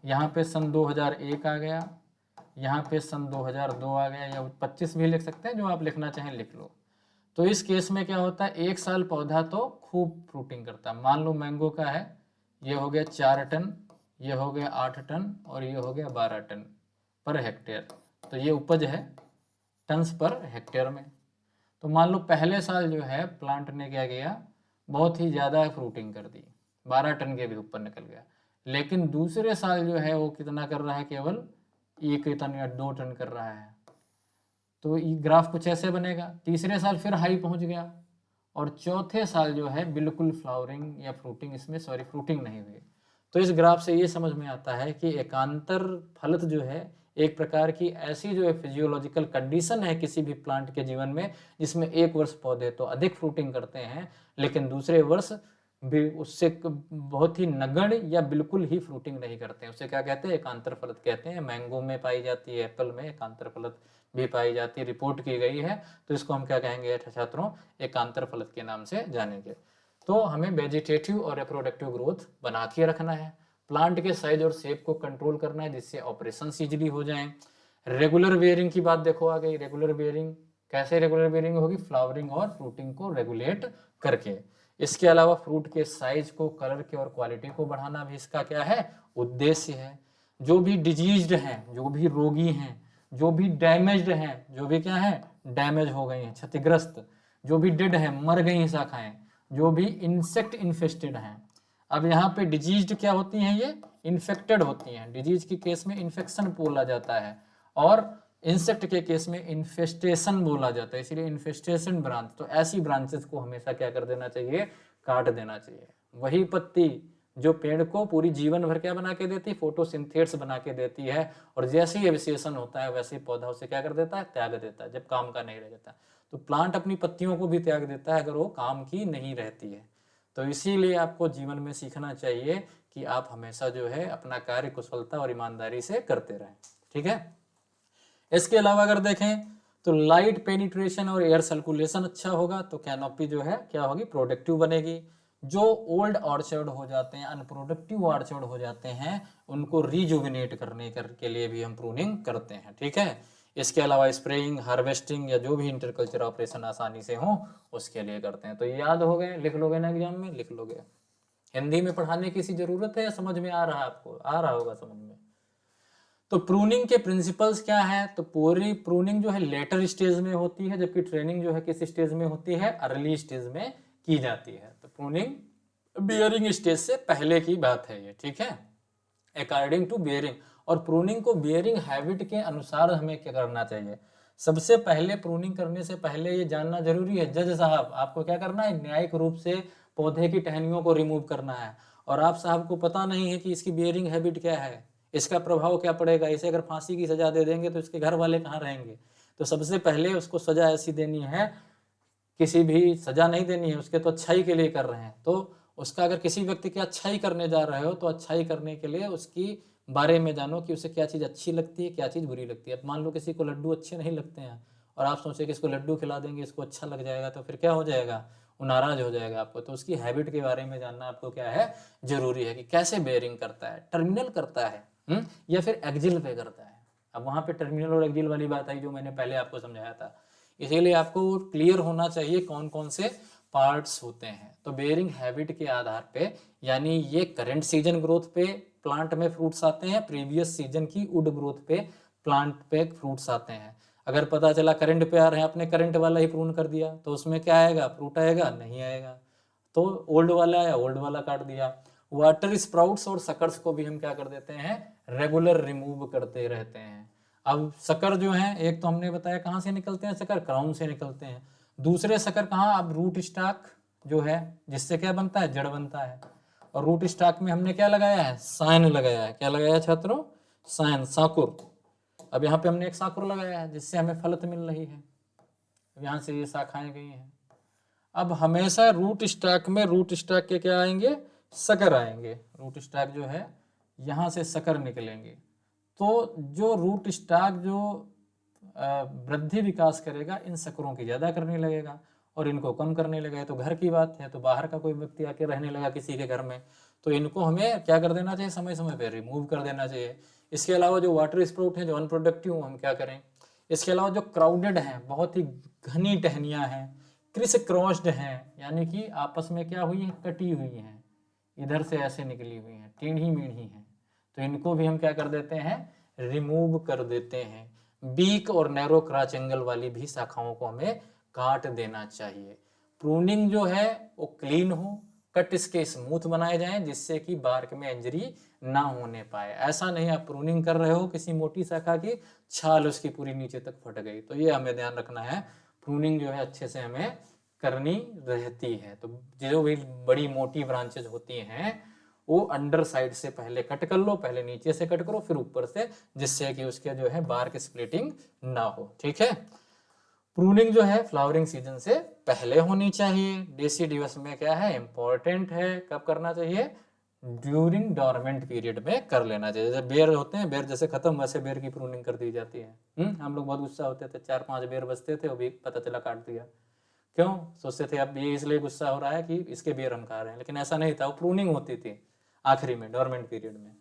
यहाँ पे सन 2001 आ गया, यहाँ पे सन 2002 आ गया, या 25 भी लिख सकते हैं, जो आप लिखना चाहें लिख लो। तो इस केस में क्या होता है, 1 साल पौधा तो खूब फ्रूटिंग करता है। मान लो मैंगो का है, ये हो गया 4 टन, ये हो गया 8 टन और ये हो गया 12 टन पर हेक्टेयर। तो ये उपज है टन्स पर हेक्टेयर में। तो मान लो पहले साल जो है प्लांट ने क्या किया, बहुत ही ज़्यादा फ्रूटिंग कर दी, 12 टन के भी ऊपर निकल गया। लेकिन दूसरे साल जो है वो कितना कर रहा है, केवल 1 टन या 2 टन कर रहा है। तो ये ग्राफ कुछ ऐसे बनेगा। तीसरे साल फिर हाई पहुंच गया और चौथे साल जो है बिल्कुल फ्लावरिंग या फ्रूटिंग, इसमें सॉरी फ्रूटिंग नहीं हुई। तो इस ग्राफ से ये समझ में आता है कि एकांतर फलित जो है एक प्रकार की ऐसी जो है फिजियोलॉजिकल कंडीशन है किसी भी प्लांट के जीवन में, जिसमें एक वर्ष पौधे तो अधिक फ्रूटिंग करते हैं, लेकिन दूसरे वर्ष भी उससे बहुत ही नगण्य या बिल्कुल ही फ्रूटिंग नहीं करते हैं। उसे क्या कहते हैं, एकांतर फलित कहते हैं। मैंगो में पाई जाती है, एप्पल में एकांतर फलित भी पाई जाती है, रिपोर्ट की गई है। तो इसको हम क्या कहेंगे छात्रों, एकांतर फलित के नाम से जानेंगे। तो हमें वेजिटेटिव और रिप्रोडक्टिव ग्रोथ बना के रखना है, प्लांट के साइज और शेप को कंट्रोल करना है, जिससे ऑपरेशन इजीली हो जाए। रेगुलर बेयरिंग की बात देखो आ गई। रेगुलर बेयरिंग कैसे रेगुलर बेयरिंग होगी, फ्लावरिंग और फ्रूटिंग को रेगुलेट करके। इसके अलावा फ्रूट के साइज को, कलर के और क्वालिटी को बढ़ाना भी इसका क्या है, उद्देश्य है। जो भी डिजीज्ड हैं, जो भी रोगी हैं, जो भी डैमेज्ड हैं, जो भी क्या है डैमेज हो गई हैं, क्षतिग्रस्त, जो भी डेड है, मर गई हैं शाखाएं, जो भी इंसेक्ट इन्फेस्टेड हैं। अब यहाँ पे डिजीज्ड क्या होती हैं, ये इन्फेक्टेड होती हैं। डिजीज के केस में इन्फेक्शन बोला जाता है और इंसेक्ट के केस में इन्फेस्टेशन बोला जाता है, इसीलिए इन्फेस्टेशन ब्रांच। तो ऐसी ब्रांचेस को हमेशा क्या कर देना चाहिए, काट देना चाहिए। वही पत्ती जो पेड़ को पूरी जीवन भर क्या बना के देती है, फोटोसिंथेसिस बना के देती है, और जैसे ही अवशेषण होता है वैसे ही पौधा उसे क्या कर देता है, त्याग देता है, जब काम का नहीं रह जाता। तो प्लांट अपनी पत्तियों को भी त्याग देता है अगर वो काम की नहीं रहती है। तो इसीलिए आपको जीवन में सीखना चाहिए कि आप हमेशा जो है अपना कार्य कुशलता और ईमानदारी से करते रहें। ठीक है। इसके अलावा अगर देखें तो लाइट पेनिट्रेशन और एयर सर्कुलेशन अच्छा होगा, तो कैनोपी जो है क्या होगी, प्रोडक्टिव बनेगी। जो ओल्ड ऑर्चर्ड हो जाते हैं, अनप्रोडक्टिव ऑर्चर्ड हो जाते हैं, उनको रिजुविनेट करने के लिए भी हम प्रूनिंग करते हैं। ठीक है। इसके अलावा स्प्रेइंग, हार्वेस्टिंग या जो भी इंटरकल्चर ऑपरेशन आसानी से हो उसके लिए करते हैं। तो याद हो गए, लिख लोगे ना एग्जाम में, लिख लोगे। हिंदी में पढ़ाने की किसी जरूरत है या समझ में आ रहा है आपको, आ रहा होगा समझ में। तो प्रूनिंग के प्रिंसिपल्स क्या है, तो पूरी प्रूनिंग जो है लेटर स्टेज में होती है, जबकि ट्रेनिंग जो है किस स्टेज में होती है, अर्ली स्टेज में की जाती है। तो प्रूनिंग बियरिंग स्टेज से पहले की बात है ये। ठीक है, अकॉर्डिंग टू बियरिंग। और प्रूनिंग को बियरिंग हैबिट के अनुसार हमें क्या करना चाहिए, सबसे पहले प्रूनिंग करने से पहले ये जानना जरूरी है, जज साहब आपको क्या करना है, न्यायिक रूप से पौधे की टहनियों को रिमूव करना है। और आप साहब को पता नहीं है कि इसकी बियरिंग हैबिट क्या है, इसका प्रभाव क्या पड़ेगा, इसे अगर फांसी की सजा दे देंगे तो इसके घर वाले कहाँ रहेंगे। तो सबसे पहले उसको सजा ऐसी देनी है, किसी भी सजा नहीं देनी है, उसके तो अच्छाई के लिए कर रहे हैं। तो उसका अगर किसी व्यक्ति की अच्छाई करने जा रहे हो तो अच्छाई करने के लिए उसकी बारे में जानो कि उसे क्या चीज़ अच्छी लगती है, क्या चीज़ बुरी लगती है। अब मान लो किसी को लड्डू अच्छे नहीं लगते हैं और आप सोचे कि इसको लड्डू खिला देंगे, इसको अच्छा लग जाएगा, तो फिर क्या हो जाएगा, वो नाराज हो जाएगा आपको। तो उसकी हैबिट के बारे में जानना आपको क्या है, जरूरी है कि कैसे बेयरिंग करता है, टर्मिनल करता है या फिर एक्जिल पे करता है। अब वहाँ पे टर्मिनल और एक्जिल वाली बात आई जो मैंने पहले आपको समझाया था। इसीलिए आपको क्लियर होना चाहिए कौन कौन से पार्ट्स होते हैं। तो बेयरिंग हैबिट के आधार पे, यानी ये करंट सीजन ग्रोथ पे प्लांट में फ्रूट्स आते हैं, प्रीवियस सीजन की वुड ग्रोथ पे प्लांट पे फ्रूट्स आते हैं। अगर पता चला करंट पे आ रहे हैं, आपने करंट वाला ही प्रून कर दिया तो उसमें क्या आएगा, फ्रूट आएगा नहीं आएगा। तो ओल्ड वाला आया, ओल्ड वाला काट दिया। वाटर स्प्राउट्स और सकर्स को भी हम क्या कर देते हैं, रेगुलर रिमूव करते रहते हैं। अब सकर जो है, एक तो हमने बताया कहाँ से निकलते हैं सकर, क्राउन से निकलते हैं। दूसरे सकर कहाँ, अब रूट स्टॉक जो है जिससे क्या बनता है, जड़ बनता है। और रूट स्टॉक में हमने क्या लगाया है, साइन लगाया है। क्या लगाया है छात्रों, साइन, साकुर। अब यहाँ पे हमने एक साकुर लगाया है जिससे हमें फलत मिल रही है, यहाँ से ये शाखाएं गई हैं। अब हमेशा रूट स्टॉक में, रूट स्टॉक के क्या आएंगे, सकर आएंगे। रूट स्टॉक जो है यहाँ से सकर निकलेंगे। तो जो रूट स्टॉक जो वृद्धि विकास करेगा इन सकरों की ज़्यादा करने लगेगा, और इनको कम करने लगा। तो घर की बात है, तो बाहर का कोई व्यक्ति आके रहने लगा किसी के घर में, तो इनको हमें क्या कर देना चाहिए, समय समय पे रिमूव कर देना चाहिए। इसके अलावा जो वाटर स्प्राउट है, जो अनप्रोडक्टिव, हम क्या करें। इसके अलावा जो क्राउडेड हैं, बहुत ही घनी टहनियाँ हैं, क्रिस क्रॉस्ड हैं, यानी कि आपस में क्या हुई है, कटी हुई हैं, इधर से ऐसे निकली हुई हैं, टेढ़ी मेढ़ी हैं, तो इनको भी हम क्या कर देते हैं, रिमूव कर देते हैं। बीक और नैरो क्रॉच एंगल वाली भी शाखाओं को हमें काट देना चाहिए। प्रूनिंग जो है वो क्लीन हो, कट इसके स्मूथ बनाए जाएं, जिससे कि बार्क में इंजरी ना होने पाए। ऐसा नहीं आप प्रूनिंग कर रहे हो किसी मोटी शाखा की, छाल उसकी पूरी नीचे तक फट गई, तो ये हमें ध्यान रखना है। प्रूनिंग जो है अच्छे से हमें करनी रहती है। तो जो भी बड़ी मोटी ब्रांचेज होती हैं वो अंडर साइड से पहले कट कर लो, पहले नीचे से कट करो, फिर ऊपर से, जिससे कि उसके जो है बार्क स्प्लिटिंग ना हो। ठीक है। प्रूनिंग जो है फ्लावरिंग सीजन से पहले होनी चाहिए। डेसिडियस में क्या है, इंपॉर्टेंट है, कब करना चाहिए, ड्यूरिंग डोरमेंट पीरियड में कर लेना चाहिए। जैसे बेर होते हैं, बेर जैसे खत्म, वैसे बेर की प्रूनिंग कर दी जाती है। हम लोग बहुत गुस्सा होते थे, 4-5 बेर बचते थे, वो भी पता चला काट दिया। क्यों सोचते थे अब ये इसलिए गुस्सा हो रहा है कि इसके बेर हम खा रहे हैं, लेकिन ऐसा नहीं था, वो प्रूनिंग होती थी आखिरी में, डोरमेंट पीरियड में।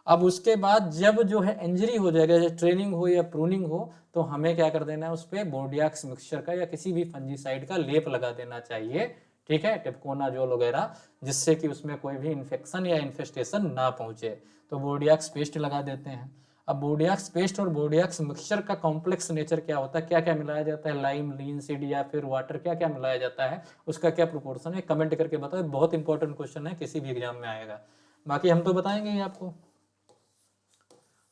अब उसके बाद जब जो है इंजरी हो जाएगा, जैसे ट्रेनिंग हो या प्रूनिंग हो, तो हमें क्या कर देना है, उस पर बोर्डियाक्स मिक्सचर का या किसी भी फंजीसाइड का लेप लगा देना चाहिए। ठीक है, टिपकोनाजोल वगैरह, जिससे कि उसमें कोई भी इन्फेक्शन या इन्फेस्टेशन ना पहुंचे। तो बोर्डियाक्स पेस्ट लगा देते हैं। अब बोर्डियाक्स पेस्ट और बोर्डियाक्स मिक्सचर का कॉम्प्लेक्स नेचर क्या होता है, क्या क्या मिलाया जाता है, लाइम, लिनसीड या फिर वाटर, क्या क्या मिलाया जाता है, उसका क्या प्रोपोर्शन है, कमेंट करके बताओ। बहुत इंपॉर्टेंट क्वेश्चन है, किसी भी एग्जाम में आएगा। बाकी हम तो बताएंगे ही आपको।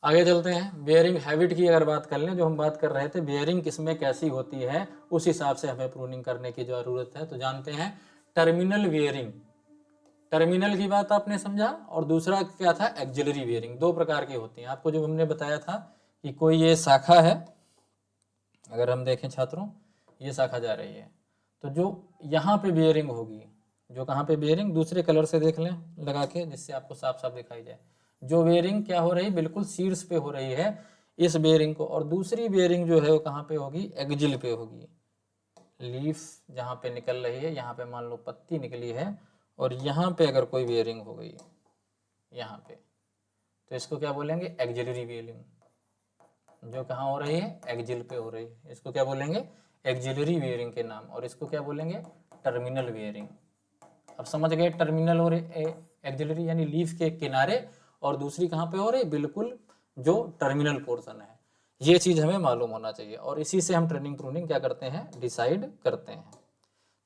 आगे चलते हैं। बेयरिंग हैबिट की अगर बात कर लें, जो हम बात कर रहे थे, बेयरिंग किसमें कैसी होती है, उस हिसाब से हमें प्रूनिंग करने की जरूरत है। तो जानते हैं टर्मिनल बेयरिंग, टर्मिनल की बात आपने समझा, और दूसरा क्या था, एक्जिलरी बेयरिंग। दो प्रकार की होती हैं। आपको जो हमने बताया था कि कोई ये शाखा है, अगर हम देखें छात्रों, ये शाखा जा रही है, तो जो यहाँ पे बेयरिंग होगी, जो कहाँ पे बेयरिंग, दूसरे कलर से देख लें लगा के, जिससे आपको साफ साफ दिखाई जाए। जो बेयरिंग क्या हो रही है, बिल्कुल शीर्ष पे हो रही है इस बेयरिंग को, और दूसरी बेयरिंग जो है वो कहाँ पे होगी, एक्जिल पे होगी। लीफ जहाँ पे निकल रही है, यहाँ पे मान लो पत्ती निकली है, और यहाँ पे अगर कोई बेयरिंग हो गई यहाँ पे, तो इसको क्या बोलेंगे, एक्जिलरी बेयरिंग। जो कहाँ हो रही है, एक्जिल पे हो रही है, इसको क्या बोलेंगे, एक्जिलरी बेयरिंग के नाम, और इसको क्या बोलेंगे, टर्मिनल बेयरिंग। अब समझ गए, टर्मिनल और एक्जिलरी यानी लीफ के किनारे, और दूसरी कहाँ पे हो रही, बिल्कुल जो टर्मिनल पोर्शन है। ये चीज हमें मालूम होना चाहिए, और इसी से हम ट्रेनिंग प्रूनिंग क्या करते हैं, डिसाइड करते हैं।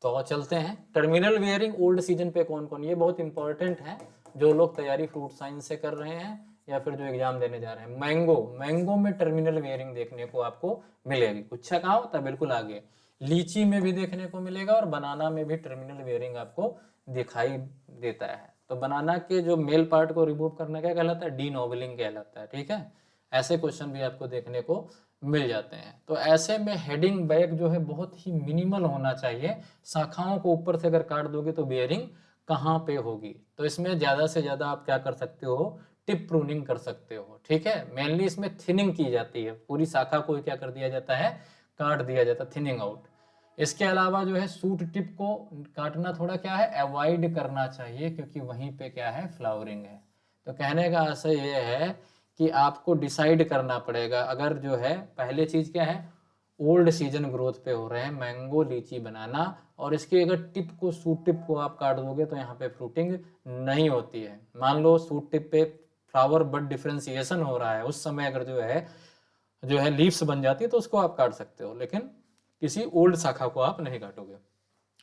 तो चलते हैं, टर्मिनल वेयरिंग ओल्ड सीजन पे कौन कौन, ये बहुत इंपॉर्टेंट है, जो लोग तैयारी फ्रूट साइंस से कर रहे हैं या फिर जो एग्जाम देने जा रहे हैं। मैंगो, मैंगो में टर्मिनल वेयरिंग देखने को आपको मिलेगी। गुच्छा कहाँ होता है, बिल्कुल आगे। लीची में भी देखने को मिलेगा, और बनाना में भी टर्मिनल वेयरिंग आपको दिखाई देता है। तो बनाना के जो मेल पार्ट को रिमूव करना क्या कहलाता है, डी नोबलिंग कहलाता है। ठीक है, ऐसे क्वेश्चन भी आपको देखने को मिल जाते हैं। तो ऐसे में हेडिंग बैग जो है बहुत ही मिनिमल होना चाहिए। शाखाओं को ऊपर से अगर काट दोगे तो बेयरिंग कहाँ पे होगी, तो इसमें ज़्यादा से ज़्यादा आप क्या कर सकते हो, टिप प्रूनिंग कर सकते हो। ठीक है, मेनली इसमें थिनिंग की जाती है, पूरी शाखा को क्या कर दिया जाता है, काट दिया जाता है, थिनिंग आउट। इसके अलावा जो है सूट टिप को काटना थोड़ा क्या है, अवॉइड करना चाहिए, क्योंकि वहीं पे क्या है, फ्लावरिंग है। तो कहने का आशय ये है कि आपको डिसाइड करना पड़ेगा। अगर जो है पहले चीज क्या है, ओल्ड सीजन ग्रोथ पे हो रहे हैं मैंगो, लीची, बनाना, और इसके अगर टिप को, सूट टिप को आप काट दोगे तो यहाँ पे फ्रूटिंग नहीं होती है। मान लो सूट टिप पे फ्लावर बड डिफ्रेंसिएशन हो रहा है, उस समय अगर जो है लीव्स बन जाती है, तो उसको आप काट सकते हो, लेकिन किसी ओल्ड शाखा को आप नहीं काटोगे।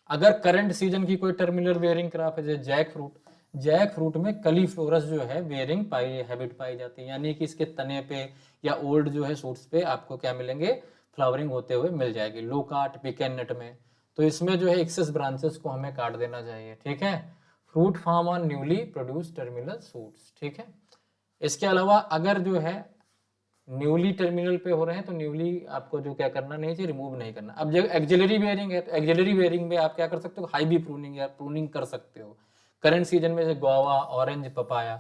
अगर करंट सीजन की कोई टर्मिनल बेयरिंग क्रॉप है, जैसे जैक फ्रूट, जैक फ्रूट में कलीफ्लोरस जो है बेयरिंग हैबिट पाई जाती है, यानी कि इसके तने पे या ओल्ड जो है सूट्स पे आपको क्या मिलेंगे, फ्लावरिंग होते हुए मिल जाएगी। लोकाट, पिकेनेट में, तो इसमें जो है एक्सेस ब्रांचेस को हमें काट देना चाहिए। ठीक है, fruit form on newly produce terminal shoots. ठीक है, इसके अलावा अगर जो है न्यूली टर्मिनल पे हो रहे हैं, तो न्यूली आपको जो क्या करना नहीं चाहिए, रिमूव नहीं करना। अब जब एक्जिलरी बेयरिंग है, तो एक्जिलरी बेयरिंग में आप क्या कर सकते हो, हाई बी प्रूनिंग या प्रूनिंग कर सकते हो। करंट सीजन में जैसे गुआवा, ऑरेंज, पपाया,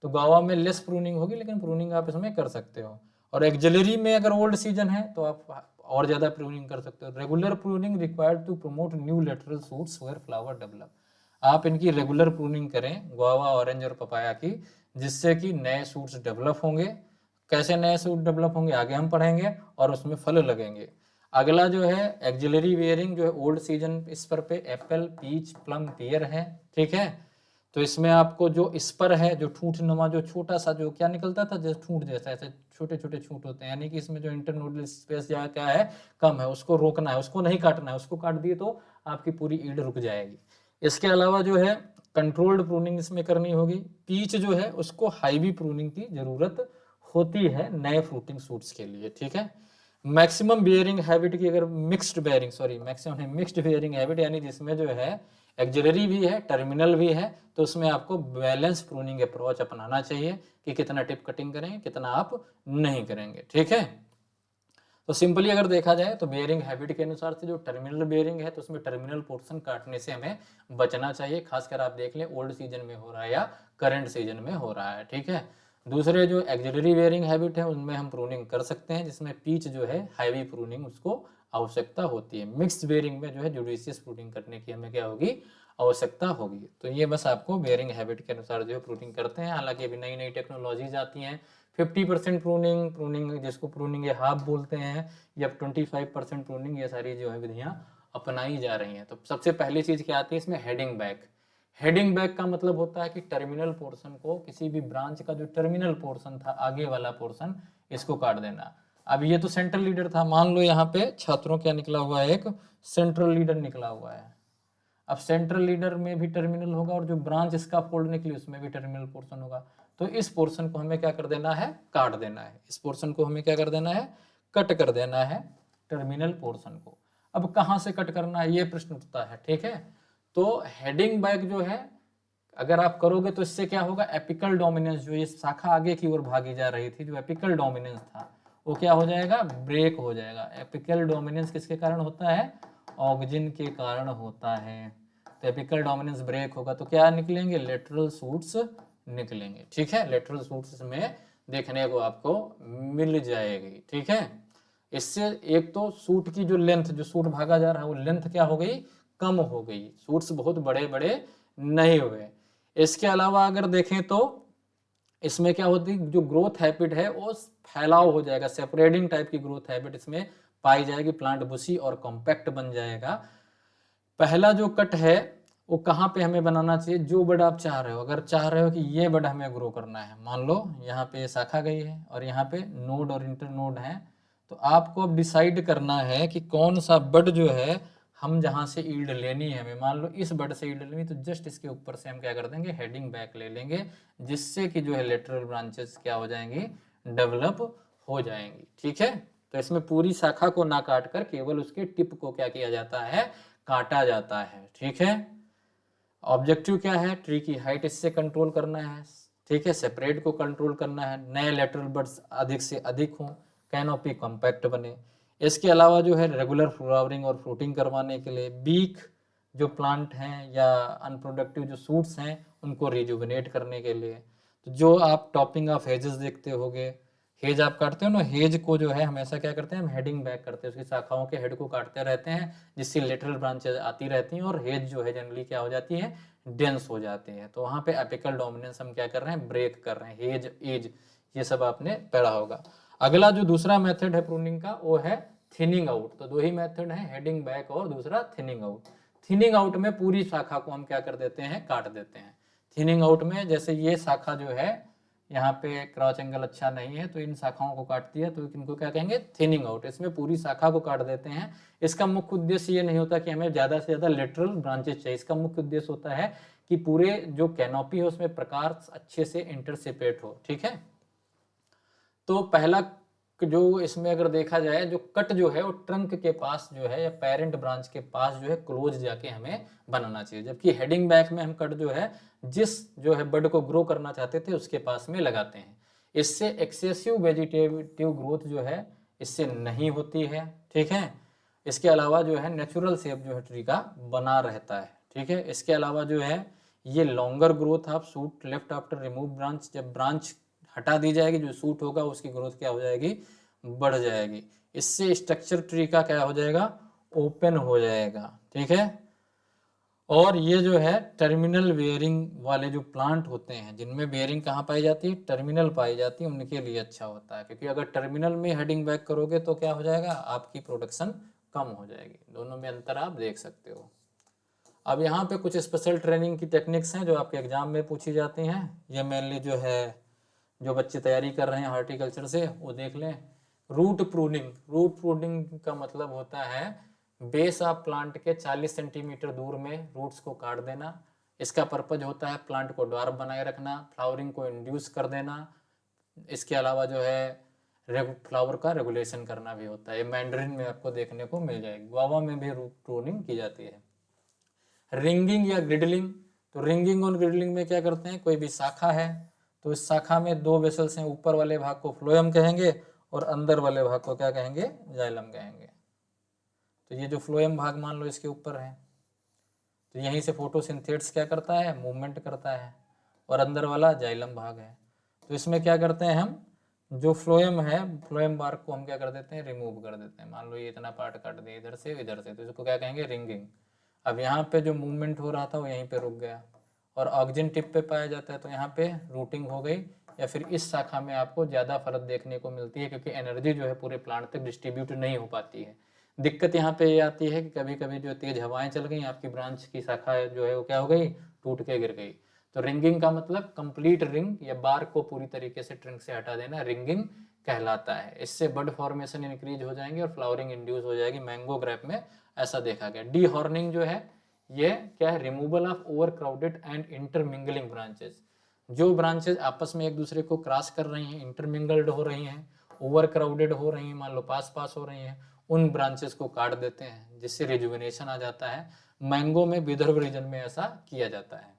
तो गुआवा में लेस प्रूनिंग होगी, लेकिन प्रूनिंग आप इसमें कर सकते हो। और एक्जिलरी में अगर ओल्ड सीजन है तो आप और ज़्यादा प्रूनिंग कर सकते हो। Regular pruning required to promote new lateral shoots where flower develop. आप इनकी रेगुलर प्रूनिंग करें गुआवा, ऑरेंज और पपाया की, जिससे कि नए शूट्स डेवलप होंगे। कैसे नए शूट डेवलप होंगे आगे हम पढ़ेंगे, और उसमें फल लगेंगे। अगला जो है एक्जिलरी वेयरिंग, जो है ओल्ड सीजन स्पर पे एप्पल, पीच, प्लम, पियर है, ठीक है। तो इसमें आपको जो स्पर है, जो ठूंठ नुमा, जो छोटा सा जो क्या निकलता था, जैसे ठूंठ जैसा, ऐसे छोटे छोटे छूट होते हैं, यानी कि इसमें जो इंटरनोडल स्पेस या क्या है कम है, उसको रोकना है, उसको नहीं काटना है। उसको काट दिए तो आपकी पूरी ईल्ड रुक जाएगी। इसके अलावा जो है कंट्रोल्ड प्रूनिंग इसमें करनी होगी। पीच जो है उसको हाईवी प्रूनिंग की जरूरत होती है नए फ्रूटिंग सूट्स के लिए, ठीक है। मैक्सिमम बियरिंग हैबिट की अगर मिक्स्ड बेयरिंग, सॉरी मैक्सिमम है मिक्स्ड बियरिंग हैबिट, यानी जिसमें जो है एक्जिलरी भी है टर्मिनल भी है, तो उसमें आपको बैलेंस प्रूनिंग अप्रोच अपनाना चाहिए कि कितना टिप कटिंग करेंगे, कितना आप नहीं करेंगे, ठीक है। तो सिंपली अगर देखा जाए तो बेयरिंग हैबिट के अनुसार से जो टर्मिनल बेयरिंग है, तो उसमें टर्मिनल पोर्शन काटने से हमें बचना चाहिए। खासकर आप देख लें ओल्ड सीजन में हो रहा है या करंट सीजन में हो रहा है, ठीक है। दूसरे जो एक्सिलरी बेयरिंग हैबिट है उनमें हम प्रूनिंग कर सकते हैं, जिसमें पीच जो है हैवी प्रूनिंग उसको आवश्यकता होती है। मिक्स्ड बेयरिंग में जो है जुडिशियस प्रूनिंग करने की हमें क्या होगी, आवश्यकता होगी। तो ये बस आपको बेयरिंग हैबिट के अनुसार जो है प्रूनिंग करते हैं। हालांकि अभी नई नई टेक्नोलॉजीज आती हैं, 50% प्रूनिंग, प्रूनिंग जिसको प्रूनिंग ये हाफ बोलते हैं, या 25% प्रूनिंग, ये सारी जो है विधियां अपनाई जा रही हैं। तो सबसे पहली चीज क्या आती है इसमें, हेडिंग बैक। हेडिंग बैक का मतलब होता है कि टर्मिनल पोर्शन को, किसी भी ब्रांच का जो टर्मिनल पोर्शन था, आगे वाला पोर्शन, इसको काट देना। अब ये तो सेंट्रल लीडर था, मान लो यहाँ पे छात्रों क्या निकला हुआ है, एक सेंट्रल लीडर निकला हुआ है। अब सेंट्रल लीडर में भी टर्मिनल होगा, और जो ब्रांच इसका फोल्ड निकली उसमें भी टर्मिनल पोर्शन होगा। तो इस पोर्शन को हमें क्या कर देना है, काट देना है। इस पोर्शन को हमें क्या कर देना है, कट कर देना है, टर्मिनल पोर्शन को। अब कहाँ से कट करना है ये प्रश्न उठता है, ठीक है। तो हेडिंग बैक जो है अगर आप करोगे तो इससे क्या होगा, एपिकल डोमिनेंस, जो ये शाखा आगे की ओर भागी जा रही थी, जो एपिकल डोमिनेंस था, वो क्या हो जाएगा, ब्रेक हो जाएगा। एपिकल डोमिनेंस किसके कारण होता है, ऑक्जिन के कारण होता है। तो एपिकल डोमिनेंस ब्रेक होगा तो क्या निकलेंगे, लेटरल सूट्स निकलेंगे, ठीक है। लेटरल सूट्स में देखने को आपको मिल जाएगी, ठीक है। इससे एक तो सूट की जो लेंथ, जो सूट भागा जा रहा है वो लेंथ क्या हो गई, कम हो गई, सूट्स बहुत बड़े बड़े नहीं हुए। इसके अलावा अगर देखें तो इसमें क्या होती है, जो ग्रोथ हैबिट है वो फैलाव हो जाएगा, सेपरेटिंग टाइप की ग्रोथ हैबिट इसमें पाई जाएगी, प्लांट बुशी और कॉम्पैक्ट बन जाएगा। पहला जो कट है वो कहाँ पे हमें बनाना चाहिए, जो बड आप चाह रहे हो। अगर चाह रहे हो कि ये बड हमें ग्रो करना है, मान लो यहाँ पे शाखा गई है और यहाँ पे नोड और इंटर नोड है, तो आपको अब डिसाइड करना है कि कौन सा बड जो है हम जहाँ से ईल्ड लेनी है हमें, मान लो इस बड से ईल्ड लेनी, तो जस्ट इसके ऊपर से हम क्या कर देंगे, हेडिंग बैक ले लेंगे, जिससे कि जो है लेटरल ब्रांचेस क्या हो जाएंगी, डेवलप हो जाएंगी, ठीक है। तो इसमें पूरी शाखा को ना काट कर केवल उसके टिप को क्या किया जाता है, काटा जाता है, ठीक है। ऑब्जेक्टिव क्या है, ट्री की हाइट इससे कंट्रोल करना है, ठीक है, सेपरेट को कंट्रोल करना है, नए लेटरल बड्स अधिक से अधिक हों, कैनोपी कॉम्पैक्ट बने। इसके अलावा जो है रेगुलर फ्लावरिंग और फ्रूटिंग करवाने के लिए वीक जो प्लांट हैं या अनप्रोडक्टिव जो सूट्स हैं उनको रिजुविनेट करने के लिए। तो जो आप टॉपिंग ऑफ हेजेस देखते होगे, हेज आप काटते हो ना, हेज को जो है हमेशा क्या करते हैं हम, हेडिंग बैक करते हैं, उसकी शाखाओं के हेड को काटते रहते हैं, जिससे लेटरल ब्रांचेस आती रहती हैं और हेज जो है जनरली क्या हो जाती है, डेंस हो जाती है। तो वहाँ पे एपिकल डोमिनेंस हम क्या कर रहे हैं, ब्रेक कर रहे हैं, हेज एज, ये सब आपने पढ़ा होगा। अगला जो दूसरा मेथड है प्रूनिंग का वो है थिनिंग आउट। तो दो ही मेथड है, हेडिंग बैक और दूसरा थिनिंग आउट। थिनिंग आउट में पूरी शाखा को हम क्या कर देते हैं, काट देते हैं। थिनिंग आउट में जैसे ये शाखा जो है यहाँ पे क्रॉच एंगल अच्छा नहीं है तो इन शाखाओं को काट दिया, तो इनको क्या कहेंगे, थिनिंग आउट। इसमें पूरी शाखा को काट देते हैं। इसका मुख्य उद्देश्य ये नहीं होता कि हमें ज्यादा से ज्यादा लेटरल ब्रांचेस चाहिए, इसका मुख्य उद्देश्य होता है कि पूरे जो कैनोपी है उसमें प्रकाश अच्छे से इंटरसेपेट हो, ठीक है। तो पहला जो इसमें अगर देखा जाए, जो कट जो है वो ट्रंक के पास जो है या पेरेंट ब्रांच के पास जो है क्लोज जाके हमें बनाना चाहिए, जबकि हेडिंग बैक में हम कट जो है जिस जो है बड को ग्रो करना चाहते थे उसके पास में लगाते हैं। इससे एक्सेसिव वेजिटेटिव ग्रोथ जो है इससे नहीं होती है, ठीक है। इसके अलावा जो है नेचुरल शेप जो है ट्री का बना रहता है, ठीक है। इसके अलावा जो है ये longer growth of shoot left after remove branch, जब ब्रांच हटा दी जाएगी जो सूट होगा उसकी ग्रोथ क्या हो जाएगी, बढ़ जाएगी। इससे स्ट्रक्चर ट्री का क्या हो जाएगा, ओपन हो जाएगा, ठीक है। और ये जो है टर्मिनल बेयरिंग वाले जो प्लांट होते हैं जिनमें बेयरिंग कहाँ पाई जाती है, टर्मिनल पाई जाती है, उनके लिए अच्छा होता है, क्योंकि अगर टर्मिनल में हेडिंग बैक करोगे तो क्या हो जाएगा, आपकी प्रोडक्शन कम हो जाएगी। दोनों में अंतर आप देख सकते हो। अब यहाँ पे कुछ स्पेशल ट्रेनिंग की टेक्निक्स हैं जो आपके एग्जाम में पूछी जाती हैं। ये मेनली जो है जो बच्चे तैयारी कर रहे हैं हॉर्टिकल्चर से वो देख लें। रूट प्रूनिंग, रूट प्रूनिंग का मतलब होता है बेस ऑफ प्लांट के 40 सेंटीमीटर दूर में रूट्स को काट देना। इसका पर्पज होता है प्लांट को ड्वार्फ बनाए रखना, फ्लावरिंग को इंड्यूस कर देना। इसके अलावा जो है फ्लावर का रेगुलेशन करना भी होता है। ये मैंडरिन में आपको देखने को मिल जाएगी। गुआवा में भी रूट प्रूनिंग की जाती है। रिंगिंग या ग्रिडलिंग, तो रिंगिंग और ग्रिडलिंग में क्या करते हैं, कोई भी शाखा है तो इस शाखा में दो वेसल्स हैं, ऊपर वाले भाग को फ्लोएम कहेंगे और अंदर वाले भाग को क्या कहेंगे, जाइलम कहेंगे। तो ये जो फ्लोएम भाग मान लो इसके ऊपर है, तो यहीं से फोटोसिंथेसिस क्या करता है, मूवमेंट करता है, और अंदर वाला जाइलम भाग है। तो इसमें क्या करते हैं हम, जो फ्लोएम है, फ्लोएम बार्क को हम क्या कर देते हैं, रिमूव कर देते हैं। मान लो ये इतना पार्ट काट दिया इधर से इधर से, तो इसको क्या कहेंगे, रिंगिंग। अब यहाँ पे जो मूवमेंट हो रहा था वो यहीं पे रुक गया और ऑक्सिजन टिप पे पाया जाता है, तो यहाँ पे रूटिंग हो गई। या फिर इस शाखा में आपको ज़्यादा फर्क देखने को मिलती है क्योंकि एनर्जी जो है पूरे प्लांट तक डिस्ट्रीब्यूट नहीं हो पाती है। दिक्कत यहाँ पे ये आती है कि कभी कभी जो तेज हवाएं चल गई, आपकी ब्रांच की शाखा जो है वो क्या हो गई, टूट के गिर गई। तो रिंगिंग का मतलब कंप्लीट रिंग या बार को पूरी तरीके से ट्रंक से हटा देना रिंगिंग कहलाता है। इससे बड फॉर्मेशन इंक्रीज हो जाएंगे और फ्लावरिंग इंड्यूस हो जाएगी। मैंगो ग्रेप में ऐसा देखा गया। डी हॉर्निंग जो है ये क्या है, removal of over crowded and intermingling branches. जो ब्रांचेस आपस में एक दूसरे को क्रॉस कर रही हैं, इंटरमिंगल्ड हो रही हैं, ओवर क्राउडेड हो रही हैं, मान लो पास पास हो रही हैं, उन ब्रांचेस को काट देते हैं जिससे रिजुविनेशन आ जाता है। मैंगो में विदर्भ रीजन में ऐसा किया जाता है।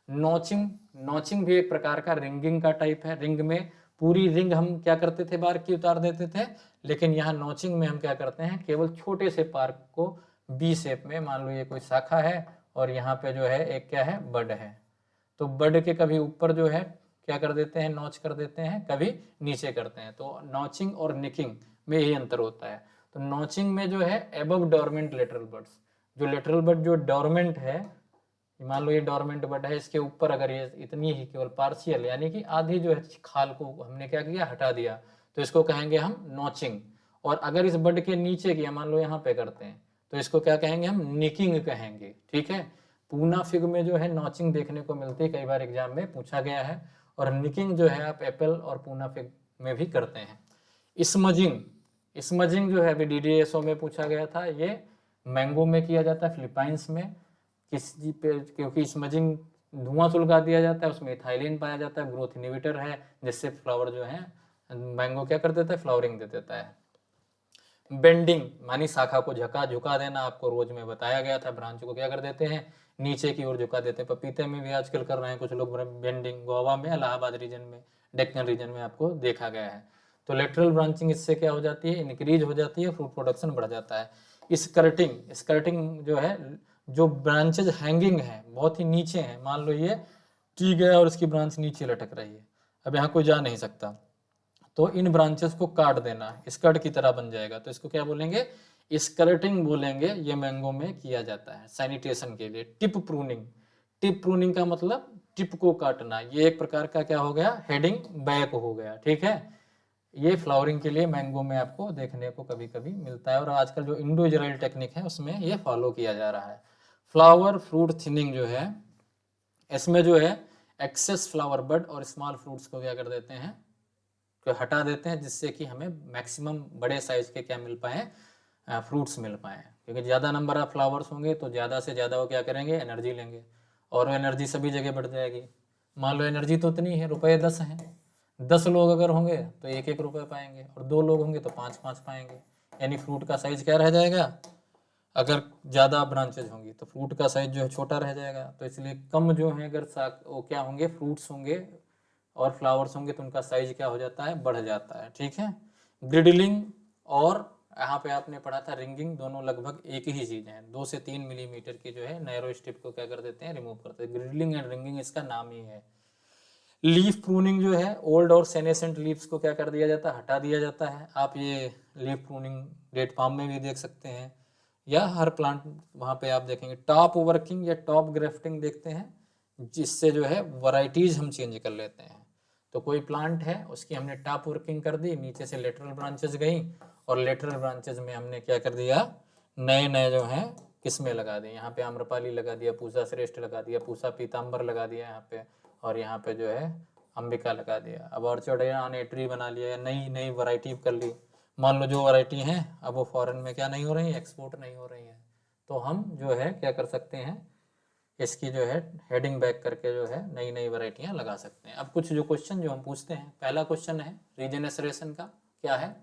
नॉचिंग, नॉचिंग भी एक प्रकार का रिंगिंग का टाइप है। रिंग में पूरी रिंग हम क्या करते थे, बार की उतार देते थे, लेकिन यहाँ नॉचिंग में हम क्या करते हैं, केवल छोटे से पार्क को बी शेप में, मान लो ये कोई शाखा है और यहाँ पे जो है एक क्या है, बड है, तो बड के कभी ऊपर जो है क्या कर देते हैं, नॉच कर देते हैं, कभी नीचे करते हैं। तो नॉचिंग और निकिंग में यही अंतर होता है। तो नॉचिंग में जो है एबव डोरमेंट लेटरल बड्स, जो लेटरल बड जो डोरमेंट है, मान लो ये डोरमेंट बड है, इसके ऊपर अगर ये इतनी ही केवल पार्शियल यानी कि आधी जो है खाल को हमने क्या किया, हटा दिया, तो इसको कहेंगे हम नॉचिंग। और अगर इस बड के नीचे किया, मान लो यहाँ पे करते हैं, तो इसको क्या कहेंगे, हम निकिंग कहेंगे, ठीक है। पूना फिग में जो है नॉचिंग देखने को मिलती है, कई बार एग्जाम में पूछा गया है। और निकिंग जो है आप एप्पल और पूना फिग में भी करते हैं। स्मजिंग, स्मजिंग जो है अभी डीडीएसओ में पूछा गया था, ये मैंगो में किया जाता है, फिलीपाइंस में। किसी पे, क्योंकि स्मजिंग धुआं सुलगा दिया जाता है, उसमें इथाइलिन पाया जाता है, ग्रोथ इनहिबिटर है, जिससे फ्लावर जो है मैंगो क्या कर देता है, फ्लावरिंग दे देता है। बेंडिंग मानी शाखा को झुका झुका देना, आपको रोज में बताया गया था। ब्रांच को क्या कर देते हैं, नीचे की ओर झुका देते हैं। पपीते में भी आजकल कर रहे हैं कुछ लोग बेंडिंग, गोवा में, इलाहाबाद रीजन में, डेक्कन रीजन में आपको देखा गया है। तो लेटरल ब्रांचिंग इससे क्या हो जाती है, इंक्रीज हो जाती है, फ्रूट प्रोडक्शन बढ़ जाता है। स्कर्टिंग, स्कर्टिंग जो है, जो ब्रांचेज हैंगिंग है, बहुत ही नीचे हैं, मान लो ये ट्री गया और इसकी ब्रांच नीचे लटक रही है, अब यहाँ कोई जा नहीं सकता, तो इन ब्रांचेस को काट देना, स्कर्ट की तरह बन जाएगा, तो इसको क्या बोलेंगे, स्कर्टिंग बोलेंगे। ये मैंगो में किया जाता है सैनिटेशन के लिए। टिप प्रूनिंग, टिप प्रूनिंग का मतलब टिप को काटना, ये एक प्रकार का क्या हो गया, हेडिंग बैक हो गया, ठीक है। ये फ्लावरिंग के लिए मैंगो में आपको देखने को कभी कभी मिलता है, और आजकल जो इंडो इजराइल टेक्निक है उसमें ये फॉलो किया जा रहा है। फ्लावर फ्रूट थिनिंग जो है, इसमें जो है एक्सेस फ्लावर बड और स्मॉल फ्रूट्स को क्या कर देते हैं, को हटा देते हैं, जिससे कि हमें मैक्सिमम बड़े साइज के क्या मिल पाए, फ्रूट्स मिल पाए। क्योंकि ज़्यादा नंबर ऑफ फ्लावर्स होंगे तो ज़्यादा से ज़्यादा वो क्या करेंगे, एनर्जी लेंगे, और वो एनर्जी सभी जगह बढ़ जाएगी। मान लो एनर्जी तो उतनी है, रुपये 10 हैं, 10 लोग अगर होंगे तो 1-1 रुपये पाएंगे, और 2 लोग होंगे तो 5-5 पाएंगे। यानी फ्रूट का साइज क्या रह जाएगा, अगर ज़्यादा ब्रांचेज होंगी तो फ्रूट का साइज जो है छोटा रह जाएगा। तो इसलिए कम जो है अगर वो क्या होंगे, फ्रूट्स होंगे और फ्लावर्स होंगे तो उनका साइज क्या हो जाता है, बढ़ जाता है, ठीक है। ग्रिडलिंग और यहाँ पे आपने पढ़ा था रिंगिंग, दोनों लगभग एक ही चीज़ है। 2 से 3 मिलीमीटर की जो है नैरो स्ट्रिप को क्या कर देते हैं, रिमूव करते हैं। ग्रिडलिंग एंड रिंगिंग इसका नाम ही है। लीफ प्रूनिंग जो है, ओल्ड और सेनेसेंट लीव्स को क्या कर दिया जाता है, हटा दिया जाता है। आप ये लीफ प्रूनिंग डेट फार्म में भी देख सकते हैं, या हर प्लांट वहाँ पे आप देखेंगे। टॉप वर्किंग या टॉप ग्राफ्टिंग देखते हैं, जिससे जो है वैरायटीज हम चेंज कर लेते हैं। तो कोई प्लांट है, उसकी हमने टॉप वर्किंग कर दी, नीचे से लेटरल ब्रांचेस गई, और लेटरल ब्रांचेस में हमने क्या कर दिया, नए नए जो हैं किस्में लगा दी। यहाँ पे आम्रपाली लगा दिया, पूसा श्रेष्ठ लगा दिया, पूसा पीताम्बर लगा दिया यहाँ पे, और यहाँ पे जो है अंबिका लगा दिया। अब ऑर्चर्ड या ने ट्री बना लिया, या नई नई वैरायटी कर ली। मान लो जो वैरायटी हैं अब वो फॉरेन में क्या नहीं हो रही है, एक्सपोर्ट नहीं हो रही है, तो हम जो है क्या कर सकते हैं, इसकी जो है हेडिंग बैक करके जो है नई नई वैरायटियां लगा सकते हैं। अब कुछ जो क्वेश्चन जो हम पूछते हैं, पहला क्वेश्चन है रीजनरेशन का, क्या है,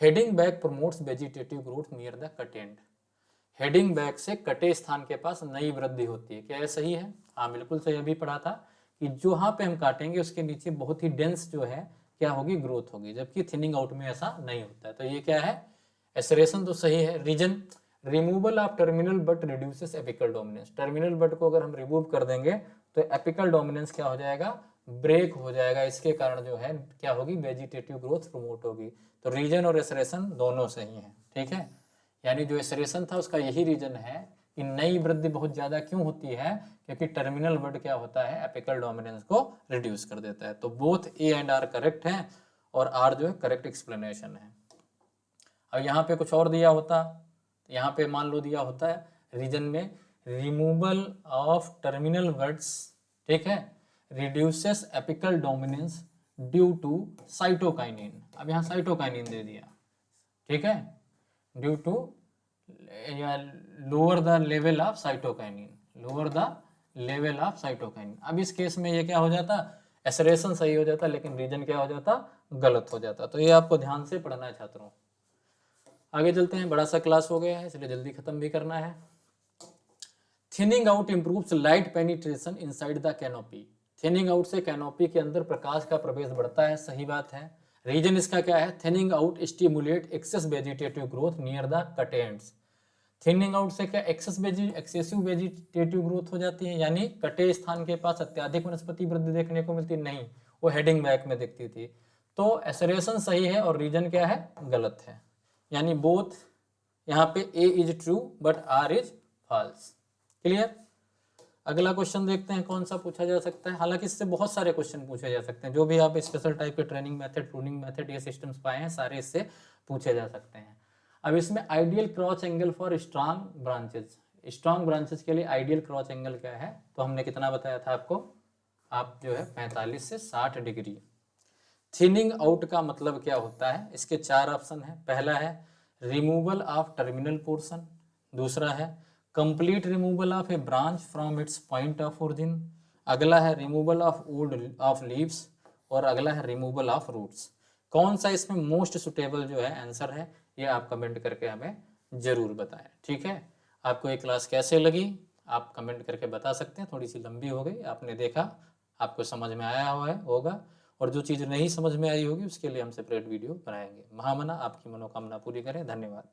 heading back promotes vegetative growth near the cut and. Heading back से कटे स्थान के पास नई वृद्धि होती है, क्या यह सही है? हाँ बिल्कुल सही। अभी पढ़ा था कि जो यहाँ पे हम काटेंगे उसके नीचे बहुत ही डेंस जो है क्या होगी, ग्रोथ होगी, जबकि थिनिंग आउट में ऐसा नहीं होता है। तो ये क्या है, एसरेशन तो सही है। Reason, removal of terminal bud reduces apical dominance. Terminal bud को अगर हम रिमूव कर देंगे तो एपिकल डोमिनेंस क्या हो जाएगा, ब्रेक हो जाएगा। इसके कारण जो है क्या होगी, वेजिटेटिव ग्रोथ प्रमोट होगी। तो रीजन और एसरेशन दोनों सही है, ठीक है। यानी जो एसरेशन था उसका यही रीजन है कि नई वृद्धि बहुत ज्यादा क्यों होती है, क्योंकि टर्मिनल बड क्या होता है, एपिकल डोमिनेंस को रिड्यूस कर देता है। तो both A and R correct है, और आर जो है करेक्ट एक्सप्लेनेशन है। अब यहाँ पे कुछ और दिया होता, यहाँ पे मान लो दिया होता है रीजन में रिमूवल ऑफ टर्मिनल वर्ड्स, ठीक है, reduces apical dominance due to cytokinin. अब यहाँ साइटोकाइनिन दे दिया, ठीक है, due to lower the level of cytokinin, lower the level of cytokinin. अब इस केस में ये क्या हो जाता, एसरेशन सही हो जाता, लेकिन रीजन क्या हो जाता, गलत हो जाता। तो ये आपको ध्यान से पढ़ना है छात्रों। आगे चलते हैं, बड़ा सा क्लास हो गया है इसलिए जल्दी खत्म भी करना है। Thinning out improves light penetration inside the canopy. Thinning out से कैनोपी के अंदर प्रकाश का प्रवेश बढ़ता है, सही बात है। रीजन इसका क्या है, thinning out stimulate excess vegetative growth near the cut ends. Thinning out से क्या एक्सेसिव वेजिटेटिव ग्रोथ हो जाती है, यानी कटे स्थान के पास अत्याधिक वनस्पति वृद्धि देखने को मिलती नहीं, वो हेडिंग बैक में दिखती थी। तो एसरेशन सही है और रीजन क्या है, गलत है। यानी बोथ, यहाँ पे A is true but R is false. Clear. अगला क्वेश्चन देखते हैं कौन सा पूछा जा सकता है। हालांकि इससे बहुत सारे क्वेश्चन पूछे जा सकते हैं, जो भी आप स्पेशल टाइप के ट्रेनिंग मेथड, प्रूनिंग मेथड, ये सिस्टम्स पाए हैं सारे इससे पूछे जा सकते हैं। अब इसमें ideal क्रॉच angle for strong branches, strong branches के लिए आइडियल क्रॉच एंगल क्या है, तो हमने कितना बताया था आपको, आप जो है 45 से 60 डिग्री। थिनिंग आउट का मतलब क्या होता है, इसके 4 ऑप्शन है। पहला है रिमूवल ऑफ टर्मिनल पोर्शन, दूसरा है complete removal of A branch from its point of origin, अगला है removal of would of leaves, और अगला है रिमूवल ऑफ रूट्स। कौन सा इसमें मोस्ट सुटेबल जो है आंसर है, ये आप कमेंट करके हमें जरूर बताएं, ठीक है। आपको ये क्लास कैसे लगी आप कमेंट करके बता सकते हैं। थोड़ी सी लंबी हो गई, आपने देखा, आपको समझ में आया हुआ है होगा, और जो चीज़ नहीं समझ में आई होगी उसके लिए हम सेपरेट वीडियो बनाएंगे। महामना आपकी मनोकामना पूरी करें। धन्यवाद।